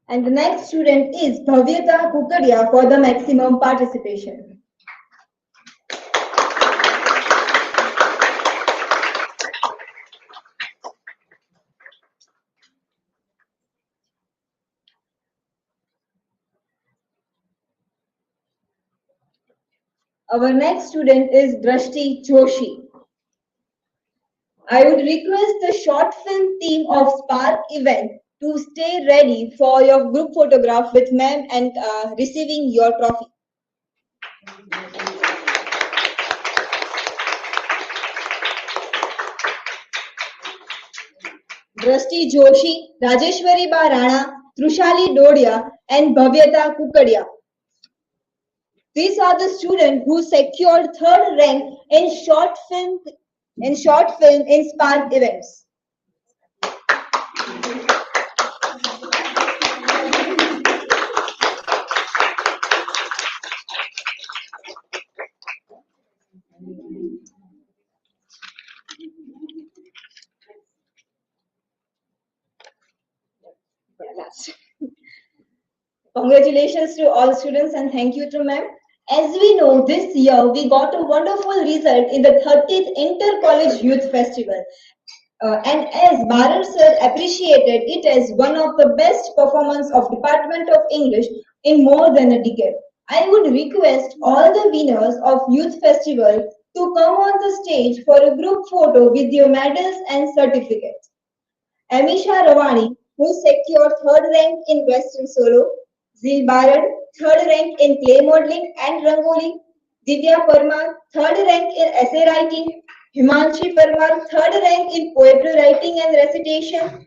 And the next student is Bhavyata Kukadia for the maximum participation. Our next student is Drashti Joshi. I would request the short film team of Spark event to stay ready for your group photograph with ma'am and receiving your trophy. Drashti Joshi, Rajeshwari Ba Rana, Trushali Dodia, and Bhavyata Kukadia. These are the students who secured third rank in short film in Spark events. Congratulations to all students and thank you to ma'am. As we know, this year we got a wonderful result in the 30th Inter-College Youth Festival. And as Barad sir appreciated it as one of the best performance of Department of English in more than a decade. I would request all the winners of Youth Festival to come on the stage for a group photo with your medals and certificates. Amisha Rawani, who secured third rank in Western Solo, Jheel Barad, third rank in clay modeling and rangoli, Divya Parmar, third rank in essay writing, Himanshi Parmar, third rank in poetry writing and recitation,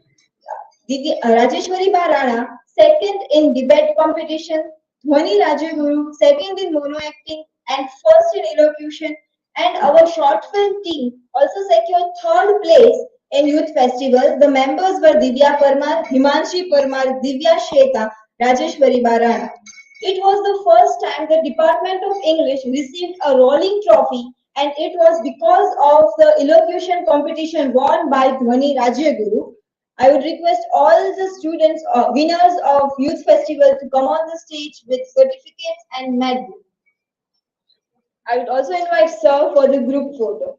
Rajeshwari Barana, second in debate competition, Dhwani Rajaguru, second in mono acting and first in elocution, and our short film team also secured third place in youth festival. The members were Divya Parmar, Himanshi Parmar, Divya Sheta, Rajeshwari Barana. It was the first time the Department of English received a rolling trophy, and it was because of the elocution competition won by Dhwani Rajaguru. I would request all the students or winners of youth festival to come on the stage with certificates and medals. I would also invite sir for the group photo.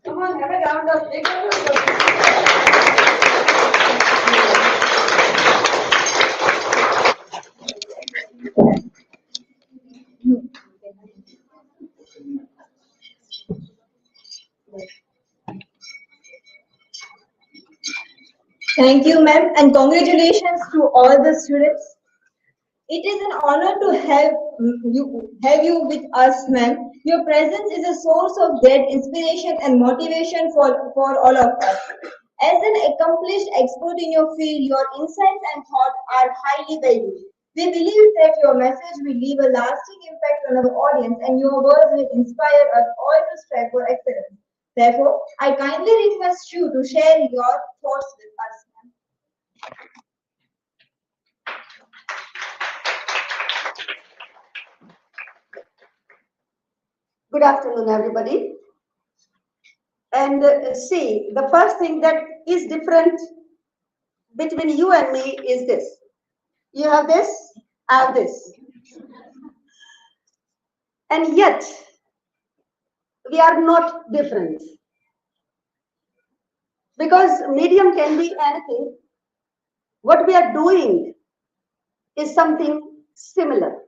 Come on, have a round of big Thank you, ma'am, and congratulations to all the students. It is an honor to have you with us, ma'am. Your presence is a source of great inspiration and motivation for all of us. As an accomplished expert in your field, your insights and thoughts are highly valued. We believe that your message will leave a lasting impact on our audience and your words will inspire us all to strive for excellence. Therefore, I kindly request you to share your thoughts with us, ma'am. Good afternoon, everybody. And see, the first thing that is different between you and me is this. You have this, I have this. And yet, we are not different. Because medium can be anything. What we are doing is something similar.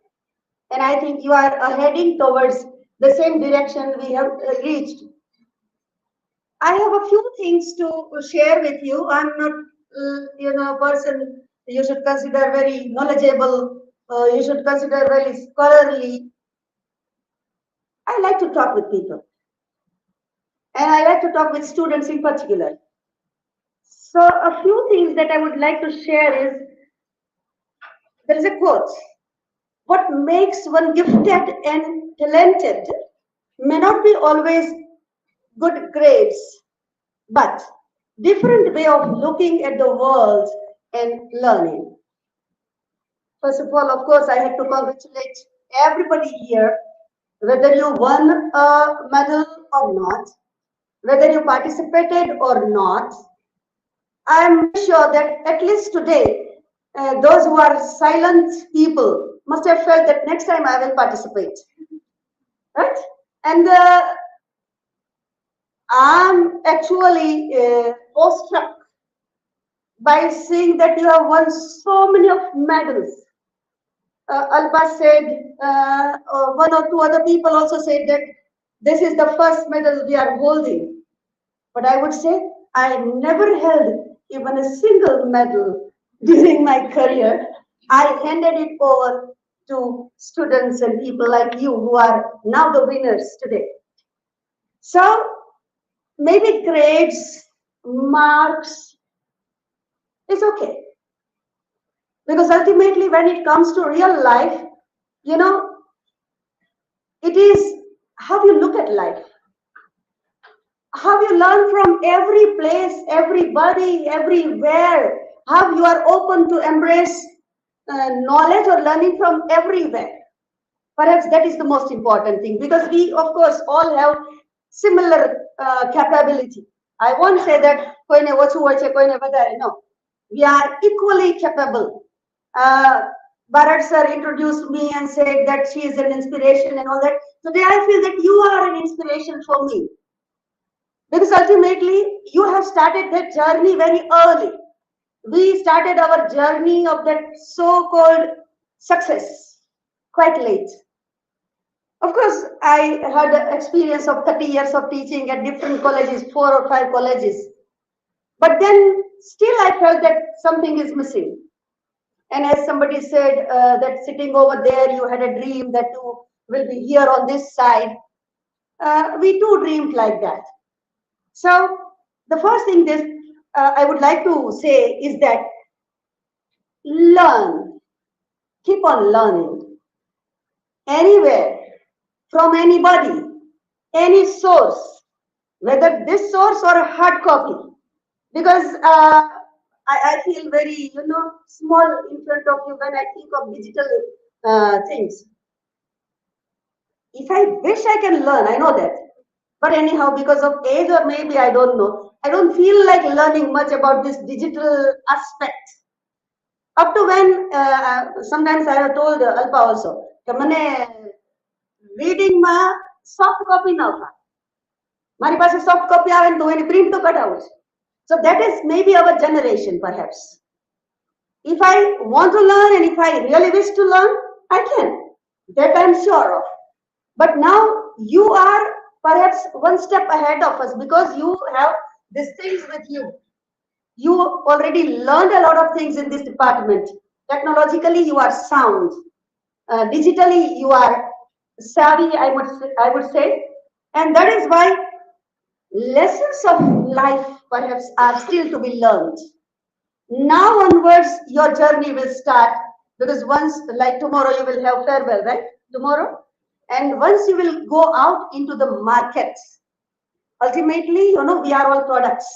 And I think you are heading towards the same direction we have reached. I have a few things to share with you. I'm not, a person you should consider very knowledgeable. You should consider very scholarly. I like to talk with people. And I like to talk with students in particular. So a few things that I would like to share is, there is a quote: what makes one gifted and talented may not be always good grades, but different way of looking at the world and learning. First of all, of course, I have to congratulate everybody here, whether you won a medal or not, whether you participated or not. I am sure that at least today, those who are silent people must have felt that next time I will participate, right? And I'm actually awestruck by seeing that you have won so many of medals. Alpa said, one or two other people also said that this is the first medal we are holding. But I would say I never held even a single medal during my career. I handed it over to students and people like you who are now the winners today. So maybe grades, marks is okay. Because ultimately when it comes to real life, you know, it is how you look at life. How you learn from every place, everybody, everywhere. How you are open to embrace knowledge or learning from everywhere. Perhaps that is the most important thing, because we, of course, all have similar capability. I won't say that koine ochu hoy chhe, koine vadare. No, we are equally capable. Barad sir introduced me and said that she is an inspiration and all that. Today I feel that you are an inspiration for me. Because ultimately, you have started that journey very early. We started our journey of that so-called success quite late. Of course, I had an experience of 30 years of teaching at different colleges, 4 or 5 colleges. But then still I felt that something is missing. And as somebody said, that sitting over there, you had a dream that you will be here on this side. We too dreamed like that. So the first thing this I would like to say is that learn, keep on learning, anywhere, from anybody, any source, whether this source or a hard copy, because I feel very, small in front of you when I think of digital things. If I wish I can learn, I know that. But anyhow, because of age or maybe I don't know, I don't feel like learning much about this digital aspect. Up to when, sometimes I have told Alpa also, reading ma soft copy now. Mari paase soft copy aave to any print to cut out. So that is maybe our generation, perhaps. If I want to learn and if I really wish to learn, I can. That I'm sure of. But now you are perhaps one step ahead of us because you have these things with you. You already learned a lot of things in this department. Technologically, you are sound. Digitally, you are savvy, I would say. And that is why lessons of life perhaps are still to be learned. Now onwards, your journey will start, because once, like tomorrow, you will have farewell, right? Tomorrow. And once you will go out into the market, ultimately, we are all products.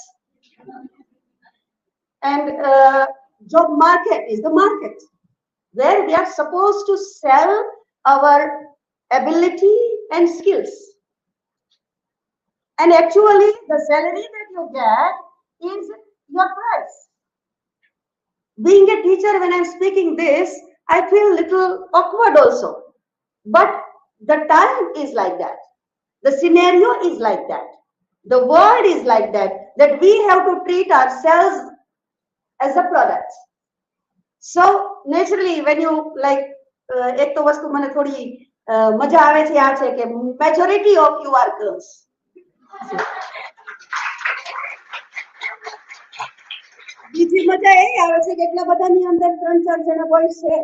And job market is the market where we are supposed to sell our ability and skills. And actually, the salary that you get is your price. Being a teacher, when I'm speaking this, I feel a little awkward also. But the time is like that. The scenario is like that. The world is like that, that we have to treat ourselves as a product. So naturally, when you like, एक तो वस्तु मने थोड़ी मजा आवे छे आ छे के majority of you are girls. બીજી મજા એ આવે છે કે એટલા બધાની અંદર 3-4 જણા boys છે.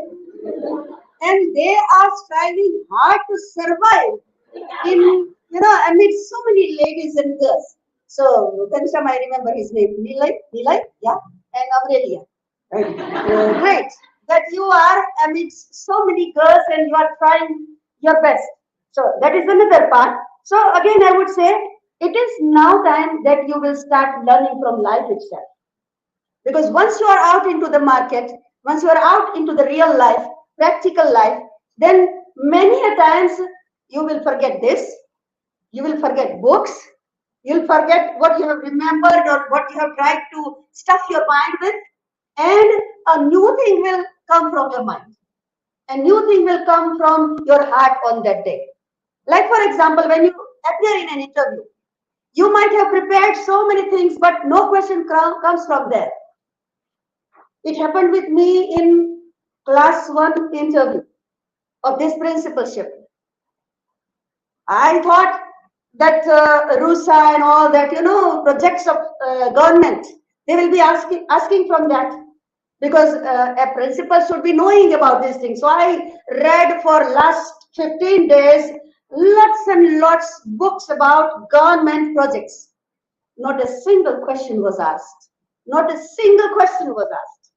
And they are striving hard to survive amid so many ladies and girls. So Kansham, I remember his name, Nilay, yeah, and Amreliya. Right. Great that you are amidst so many girls and you are trying your best. So that is another part. So again, I would say it is now time that you will start learning from life itself. Because once you are out into the market, once you are out into the real life, practical life, then many a times you will forget this, you will forget books, you'll forget what you have remembered or what you have tried to stuff your mind with, and a new thing will come from your mind. A new thing will come from your heart on that day. Like, for example, when you appear in an interview, you might have prepared so many things, but no question comes from there. It happened with me in class 1 interview of this principalship. I thought that RUSA and all that, projects of government, they will be asking from that because a principal should be knowing about these things. So I read for last 15 days lots and lots books about government projects. Not a single question was asked. Not a single question was asked.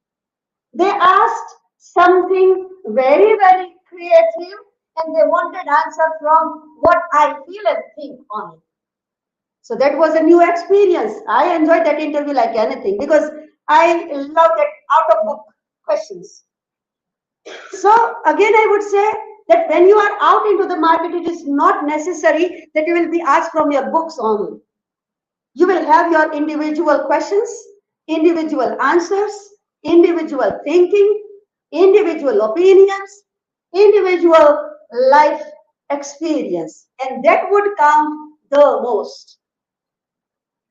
They asked something very, very creative and they wanted answer from what I feel and think on it. So that was a new experience. I enjoyed that interview like anything because I love that out of book questions. So again, I would say that when you are out into the market, it is not necessary that you will be asked from your books only. You will have your individual questions, individual answers, individual thinking, individual opinions, individual life experience, and that would count the most.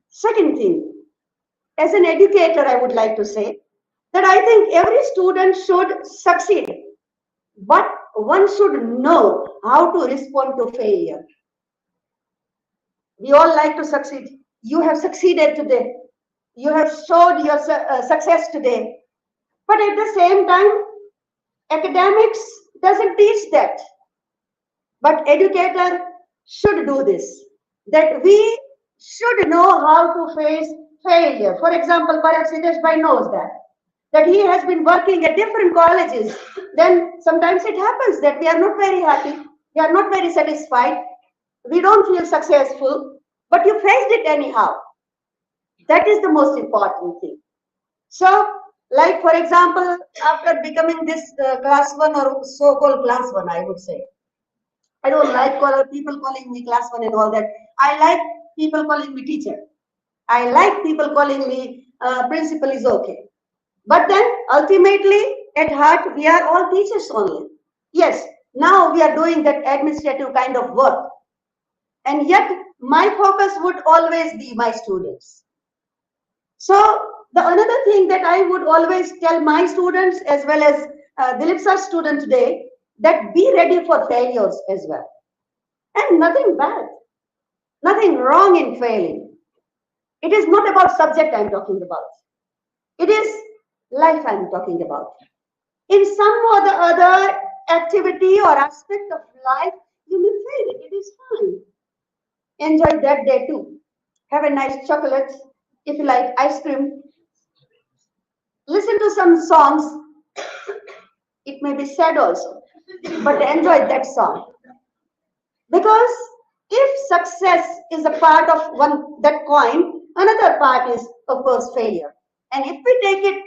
Second thing, as an educator, I would like to say that I think every student should succeed, but one should know how to respond to failure. We all like to succeed. You have succeeded today. You have showed your success today. But at the same time, academics doesn't teach that. But educator should do this. That we should know how to face failure. For example, perhaps Hitesh Bhai knows that he has been working at different colleges. Then sometimes it happens that we are not very happy, we are not very satisfied, we don't feel successful, but you faced it anyhow. That is the most important thing. So, like for example, after becoming this class 1 or so-called class 1, I would say, I don't like people calling me class 1 and all that. I like people calling me teacher. I like people calling me principal is okay. But then ultimately at heart, we are all teachers only. Yes, now we are doing that administrative kind of work. And yet my focus would always be my students. So the another thing that I would always tell my students as well as Dilip sir's student today, that be ready for failures as well. And nothing bad, nothing wrong in failing. It is not about subject I'm talking about. It is life I'm talking about. In some or the other activity or aspect of life, you may fail it. It is fine. Enjoy that day too. Have a nice chocolate. If you like ice cream, listen to some songs. It may be sad also, but enjoy that song. Because if success is a part of that coin, another part is of course failure. And if we take it,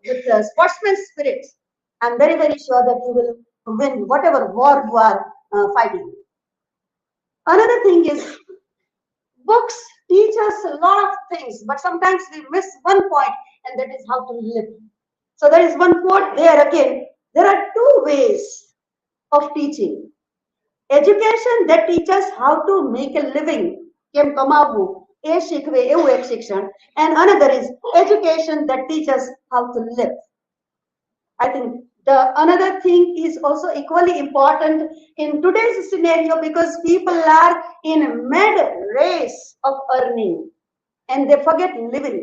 with the sportsman spirit, I'm very, very sure that you will win whatever war you are fighting. Another thing is, books teach us a lot of things, but sometimes we miss one point, and that is how to live. So there is one quote there again. There are two ways of teaching. Education that teaches how to make a living, કેમ કમાવવું, એ શીખવે એવું એક શિક્ષણ. And another is education that teaches how to live. I think the another thing is also equally important in today's scenario because people are in a mad race of earning and they forget living.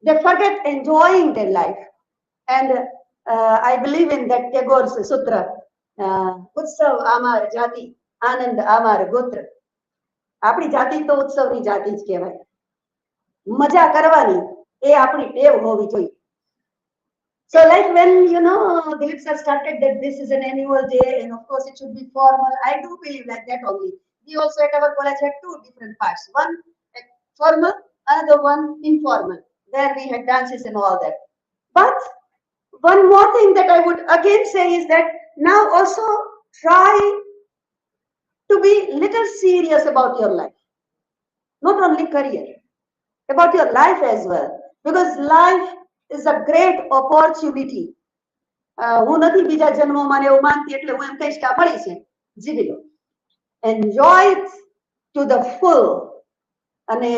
They forget enjoying their life. And I believe in that Tagore's sutra ઉત્સવ આમાર જાતિ આનંદ આમાર ગોત્ર. આપણી જાતિ તો ઉત્સવની જાતિ જ કહેવાય. મજા કરવાની એ આપણી ટેવ હોવી જોઈએ. So like when Dilip sir started that this is an annual day and of course it should be formal. I do believe like that only. We also at our college had two different parts. One formal, another one informal. There we had dances and all that. But one more thing that I would again say is that now also try to be little serious about your life. Not only career, about your life as well. Because life is a great opportunity. હું નથી બીજા જન્મોમાં એવું માનતી એટલે હું એમ કહીશ કે આ મળી છે જીવી લો. Enjoy it to the full. અને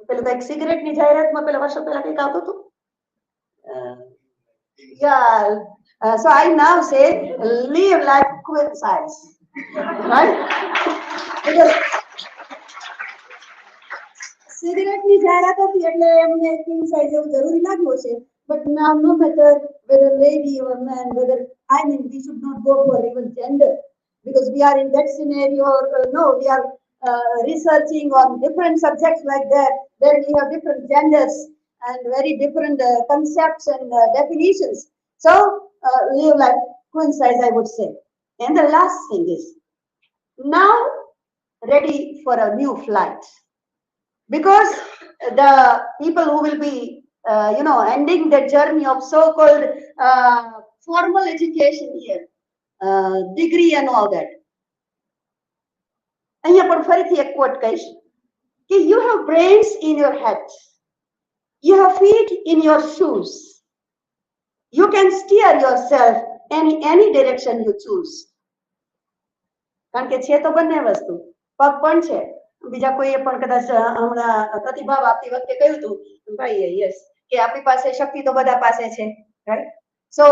પેલું કઈક સિગરેટની જાહેરાતમાં પેલા વર્ષો પહેલા કઈક આવતું હતું. So I now say live like queen size, right? Because સિગરેટની જાહેરાત હતી એટલે એમને ક્વીન સાઇઝ એવું જરૂરી લાગ્યું છે. But now no matter whether lady or man, whether we should not go for even gender, because we are in that scenario. No, we are researching on different subjects like that, where we have different genders and very different concepts and definitions. So live like queen size, I would say. And the last thing is now ready for a new flight. Because the people who will be, ending their journey of so-called formal education here, degree and all that. અહીંયા પણ ફરીથી એક quote કહીશ કે you have brains in your head, you have feet in your shoes, you can steer yourself in any direction you choose. કારણ કે છે તો બંને વસ્તુ, પગ પણ છે. બીજા કોઈએ પણ કદાચ હમણાં પ્રતિભાવ આપતી વખતે કહ્યું હતું ભાઈ યસ કે આપણી પાસે શક્તિ તો બધા પાસે છે, રાઈટ? સો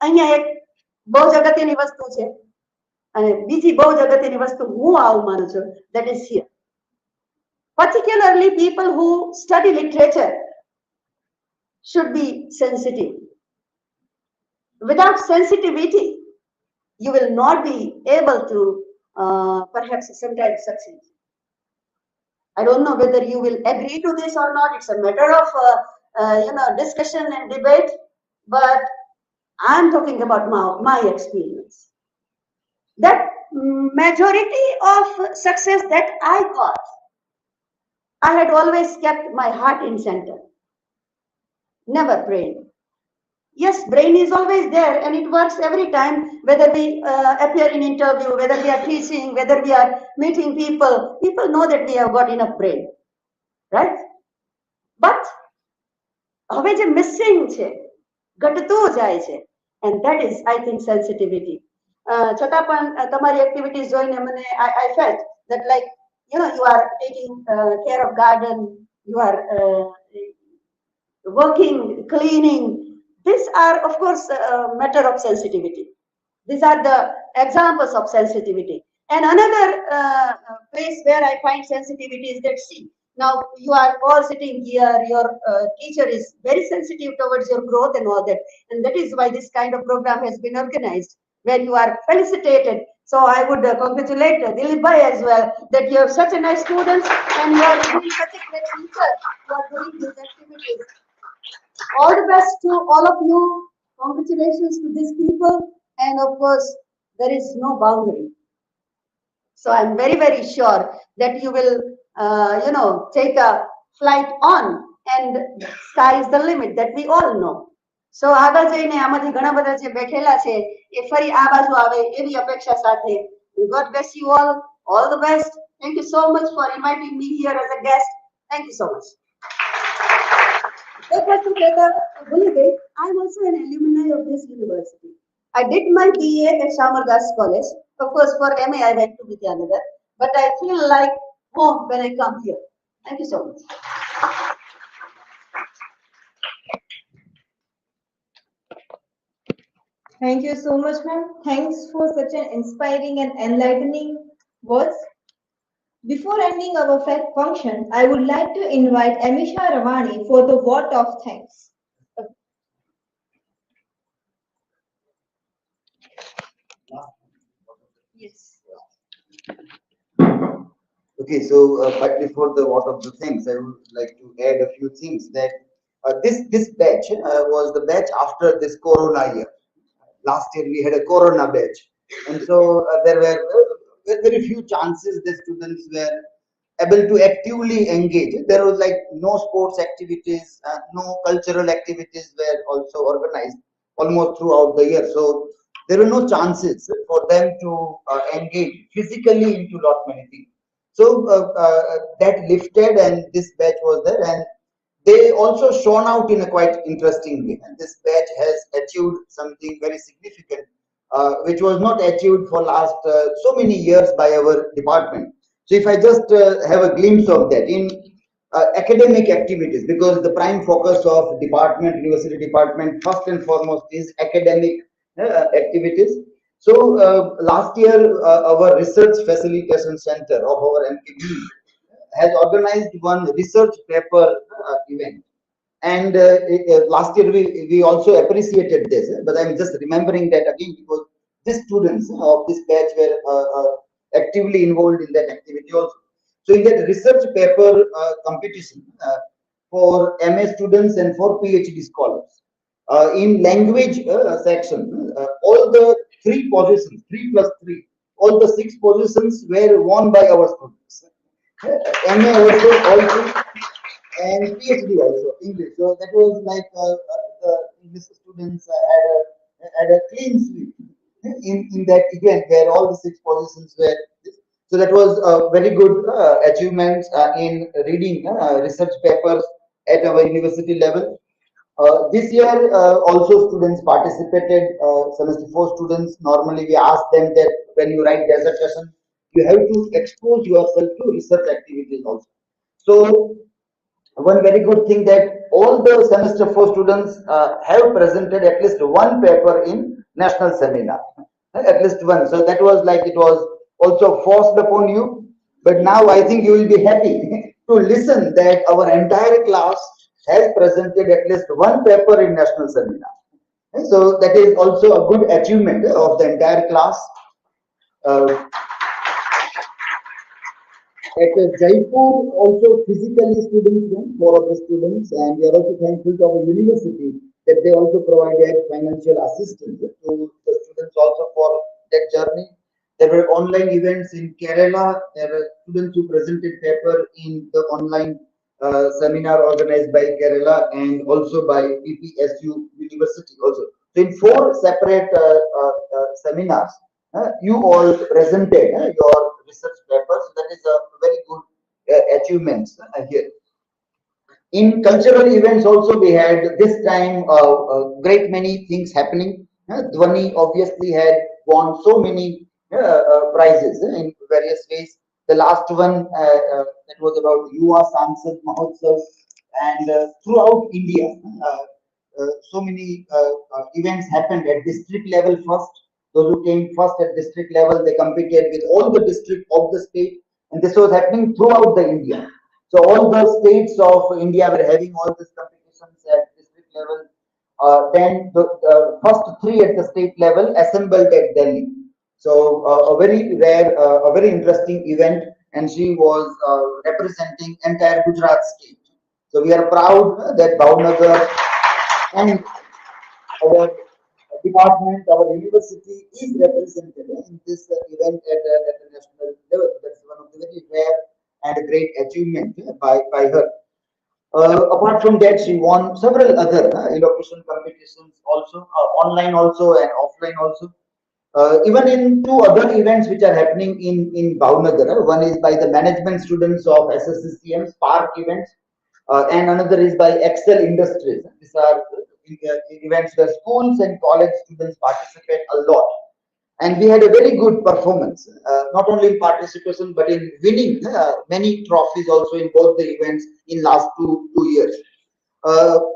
અહીંયા એક બહુ જ અગત્યની વસ્તુ છે અને બીજી બહુ જ અગત્યની વસ્તુ હું આવું માનું છું, that is here. Particularly people who study literature should be sensitive. Without sensitivity, you will not be able to perhaps sometimes succeed. I don't know whether you will agree to this or not. It's a matter of discussion and debate, but I'm talking about my experience. That majority of success that I got, I had always kept my heart in center, never brain. Yes, brain is always there and it works every time, whether we appear in interview, whether we are teaching, whether we are meeting people. People know that we have got enough brain, right? But હવે જે missing છે, ઘટતું જાય છે, and that is, I think, sensitivity. છતાં પણ તમારી activities જોઈને મને I felt that like, you are taking care of garden, you are working, cleaning. These are, of course, a matter of sensitivity. These are the examples of sensitivity. And another place where I find sensitivity is that, see, now you are all sitting here, your teacher is very sensitive towards your growth and all that. And that is why this kind of program has been organized, where you are felicitated. So I would congratulate Dilip Bhai as well, that you have such a nice students and you are doing such a great teacher who are doing these activities. All the best to all of you. Congratulations to these people. And of course, there is no boundary. So I'm very, very sure that you will, take a flight on and sky is the limit that we all know. So આગળ જઈને આમાંથી ઘણા બધા જે બેઠેલા છે એ ફરી આ બાજુ આવે એવી અપેક્ષા સાથે. God bless you all the best. Thank you so much for inviting me here as a guest. Thank you so much. I'm also an alumni of this university. I did my BA at Shamardas College. Of course, for MA, I went to Vidyanagar. But I feel like home when I come here. Thank you so much. Thank you so much, ma'am. Thanks for such an inspiring and enlightening words. Before ending our function, I would like to invite Amisha Ravani for the vote of thanks. Okay, so but before the what of the things, I would like to add a few things that this batch was the batch after this Corona year. Last year we had a Corona batch, and so there were very few chances the students were able to actively engage. There was like no sports activities, no cultural activities were also organized almost throughout the year. So there were no chances for them to engage physically into lot many things. So that lifted, and this batch was there, and they also shone out in a quite interesting way. And this batch has achieved something very significant, which was not achieved for last so many years by our department. So if I just have a glimpse of that in academic activities, because the prime focus of department, university department, first and foremost is academic activities. So last year, our research facilitation center of our MKB has organized one research paper event. And last year we also appreciated this, but I'm just remembering that again because these students of this batch were actively involved in that activity also. So in that research paper competition for MA students and for PhD scholars, in language section, all the three positions, 3+3, all the six positions were won by our students. MA also and PhD also English. So that was like the English students had a clean sweep in that event where all the six positions were. So that was a very good achievement in reading research papers at our university level. This year also students participated, semester 4 students. Normally we ask them that when you write dissertation, you have to expose yourself to research activities also. So one very good thing that all the semester 4 students have presented at least one paper in national seminar, at least one. So that was like it was also forced upon you, but now I think you will be happy to listen that our entire class has presented at least one paper in national seminar. So that is also a good achievement of the entire class. At Jaipur, also physically students went, four of the students, and we are also thankful to our university that they also provided financial assistance to the students also for that journey. There were online events in Kerala. There were students who presented paper in the online seminar organized by Kerala and also by PPSU University also. So in four separate seminars, you all presented your research papers. That is a very good achievement here. In cultural events also we had this time great many things happening. Dhwani obviously had won so many prizes in various ways. The last one that was about Yuva Sansad Mahotsav, and throughout India so many events happened at district level first. Those who came first at district level, they competed with all the districts of the state, and this was happening throughout the India. So all the states of India were having all these competitions at district level. Then the first three at the state level assembled at Delhi. So a very rare, a very interesting event, and she was representing entire Gujarat state. So we are proud that Bhavnagar and our department, our university is represented in this event at the national level. That's one of the very rare and a great achievement by her. Apart from that, she won several other elocution competitions also, online also and offline also. Even in two other events which are happening in Bhavnagar, one is by the management students of SSCM Spark events, and another is by Excel Industries. These are events where schools and college students participate a lot. And we had a very good performance, not only in participation but in winning many trophies also in both the events in last two years.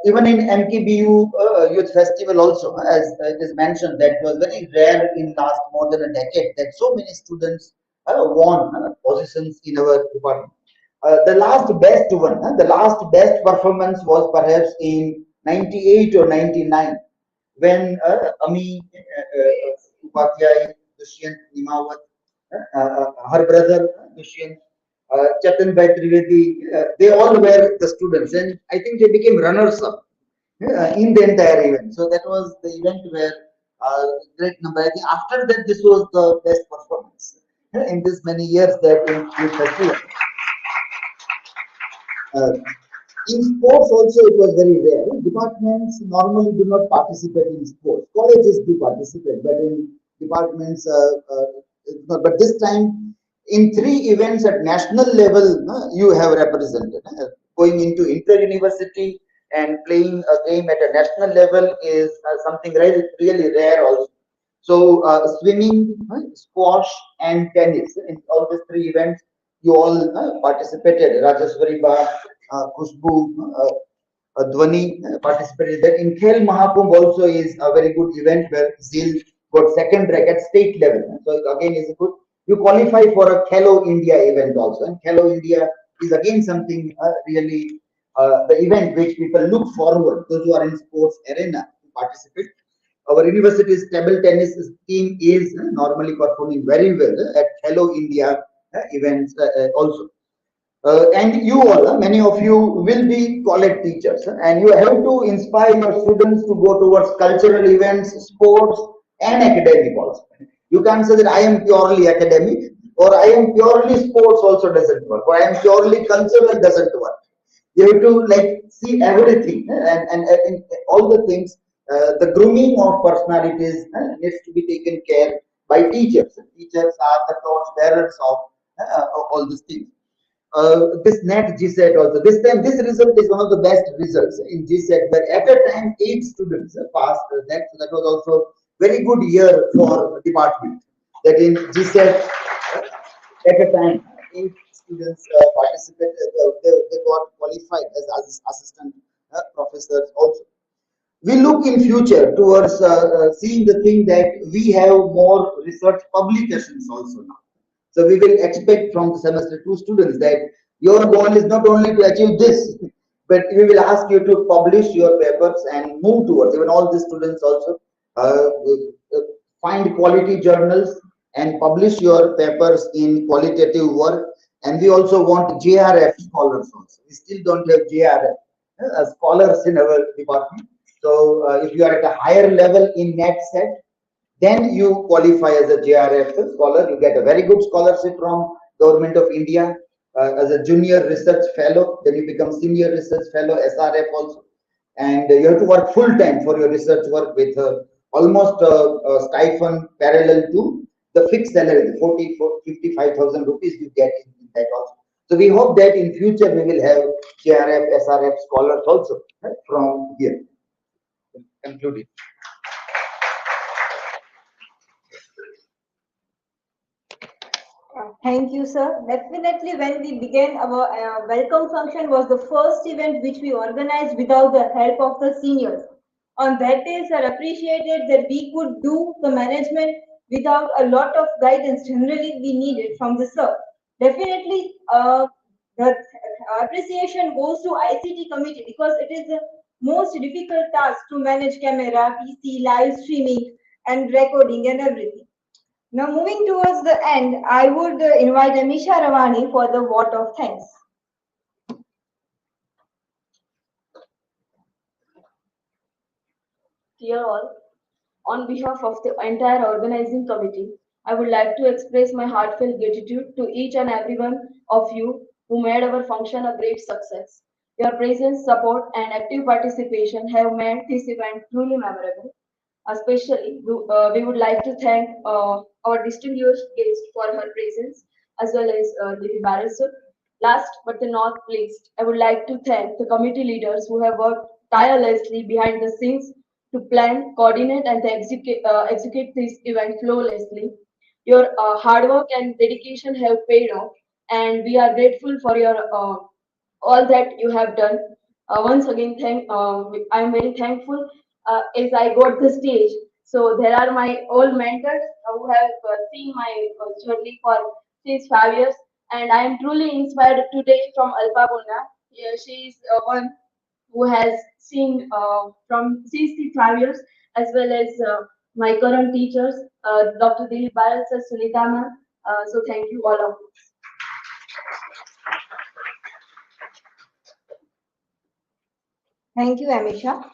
Even in MKBU Youth Festival also, as it is mentioned, that was very rare in last more than a decade that so many students won positions in our department. The last best one, the last best performance was perhaps in 98 or 99 when Ami Upadhyay, Sunita Nimavat, her brother, Dushyant, Chetan Bhai Trivedi, they all were the students, and I think they became runners up in the entire event. So that was the event where great number. I think after that, this was the best performance in this many years that in festival. Uh, in sports also it was very rare. Departments normally do not participate in sports. Colleges do participate, but in departments, but this time in three events at national level, you have represented. Going into inter-university and playing a game at a national level is something really, really rare also. So swimming, squash, and tennis. In all these three events, you all participated. Rajaswari Ba, Khushbu, Dhwani participated. That in Khel Mahakumbh also is a very good event where Jheel got second rank at state level. So again is a good. You qualify for a Khelo India event also, and Khelo India is again something really the event which people look forward. Those who are in sports arena to participate. Our university's table tennis team is normally performing very well at Hello India events also. And you all, many of you will be college teachers, and you have to inspire your students to go towards cultural events, sports, and academic also. You can't say that I am purely academic or I am purely sports also doesn't work, or I am purely cultural doesn't work. You have to like see everything and all the things. The grooming of personalities needs to be taken care by teachers. Teachers are the torch bearers of all these things. This net GSET also. This time, this result is one of the best results in GSET, where at a time 8 students passed that. So that was also very good year for department. That in GSET, at a time 8 students participated. They got qualified as assistant professors also. We look in future towards seeing the thing that we have more research publications also now. So we will expect from the semester 2 students that your goal is not only to achieve this, but we will ask you to publish your papers and move towards, even all the students also, find quality journals and publish your papers in qualitative work. And we also want JRF scholars also. We still don't have JRF scholars in our department. So if you are at a higher level in NET set, then you qualify as a JRF scholar. You get a very good scholarship from Government of India as a junior research fellow. Then you become senior research fellow, SRF also. And you have to work full time for your research work with almost a stipend parallel to the fixed salary, 40, 55,000 rupees you get in that also. So we hope that in future we will have JRF, SRF scholars also from here. Concluding. Thank you, sir. Definitely, when we began our welcome function was the first event which we organized without the help of the seniors. On that day, sir appreciated that we could do the management without a lot of guidance generally we needed from the sir. Definitely, the appreciation goes to ICT committee because it is the most difficult task to manage camera, PC, live streaming, and recording and everything. Now, moving towards the end, I would invite Amisha Ravani for the vote of thanks. Dear all, on behalf of the entire organizing committee, I would like to express my heartfelt gratitude to each and every one of you who made our function a great success. Your presence, support, and active participation have made this event truly memorable. Especially, we would like to thank our distinguished guest for her presence, as well as Divya Barad. Last but not least, I would like to thank the committee leaders who have worked tirelessly behind the scenes to plan, coordinate, and execute this event flawlessly. Your hard work and dedication have paid off, and we are grateful for your all that you have done. Once again, I am very thankful as I got the stage. So there are my old mentors who have seen my journey for since 5 years, and I am truly inspired today from Alpa. Yeah, she is one who has seen from 65 years, as well as my current teachers, Dr. Dilip Barad, Sunita ma'am, So thank you all of you. Thank you, Amisha.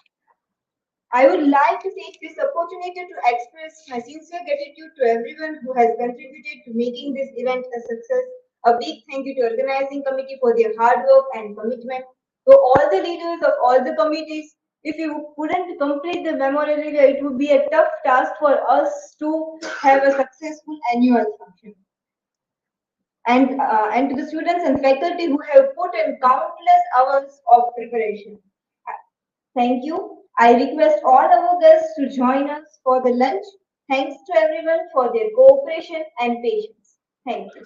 I would like to take this opportunity to express my sincere gratitude to everyone who has contributed to making this event a success. A big thank you to organizing committee for their hard work and commitment. To all the leaders of all the committees, if you couldn't complete the memorabilia, it would be a tough task for us to have a successful annual function. And to the students and faculty who have put in countless hours of preparation. Thank you. I request all our guests to join us for the lunch. Thanks to everyone for their cooperation and patience. Thank you.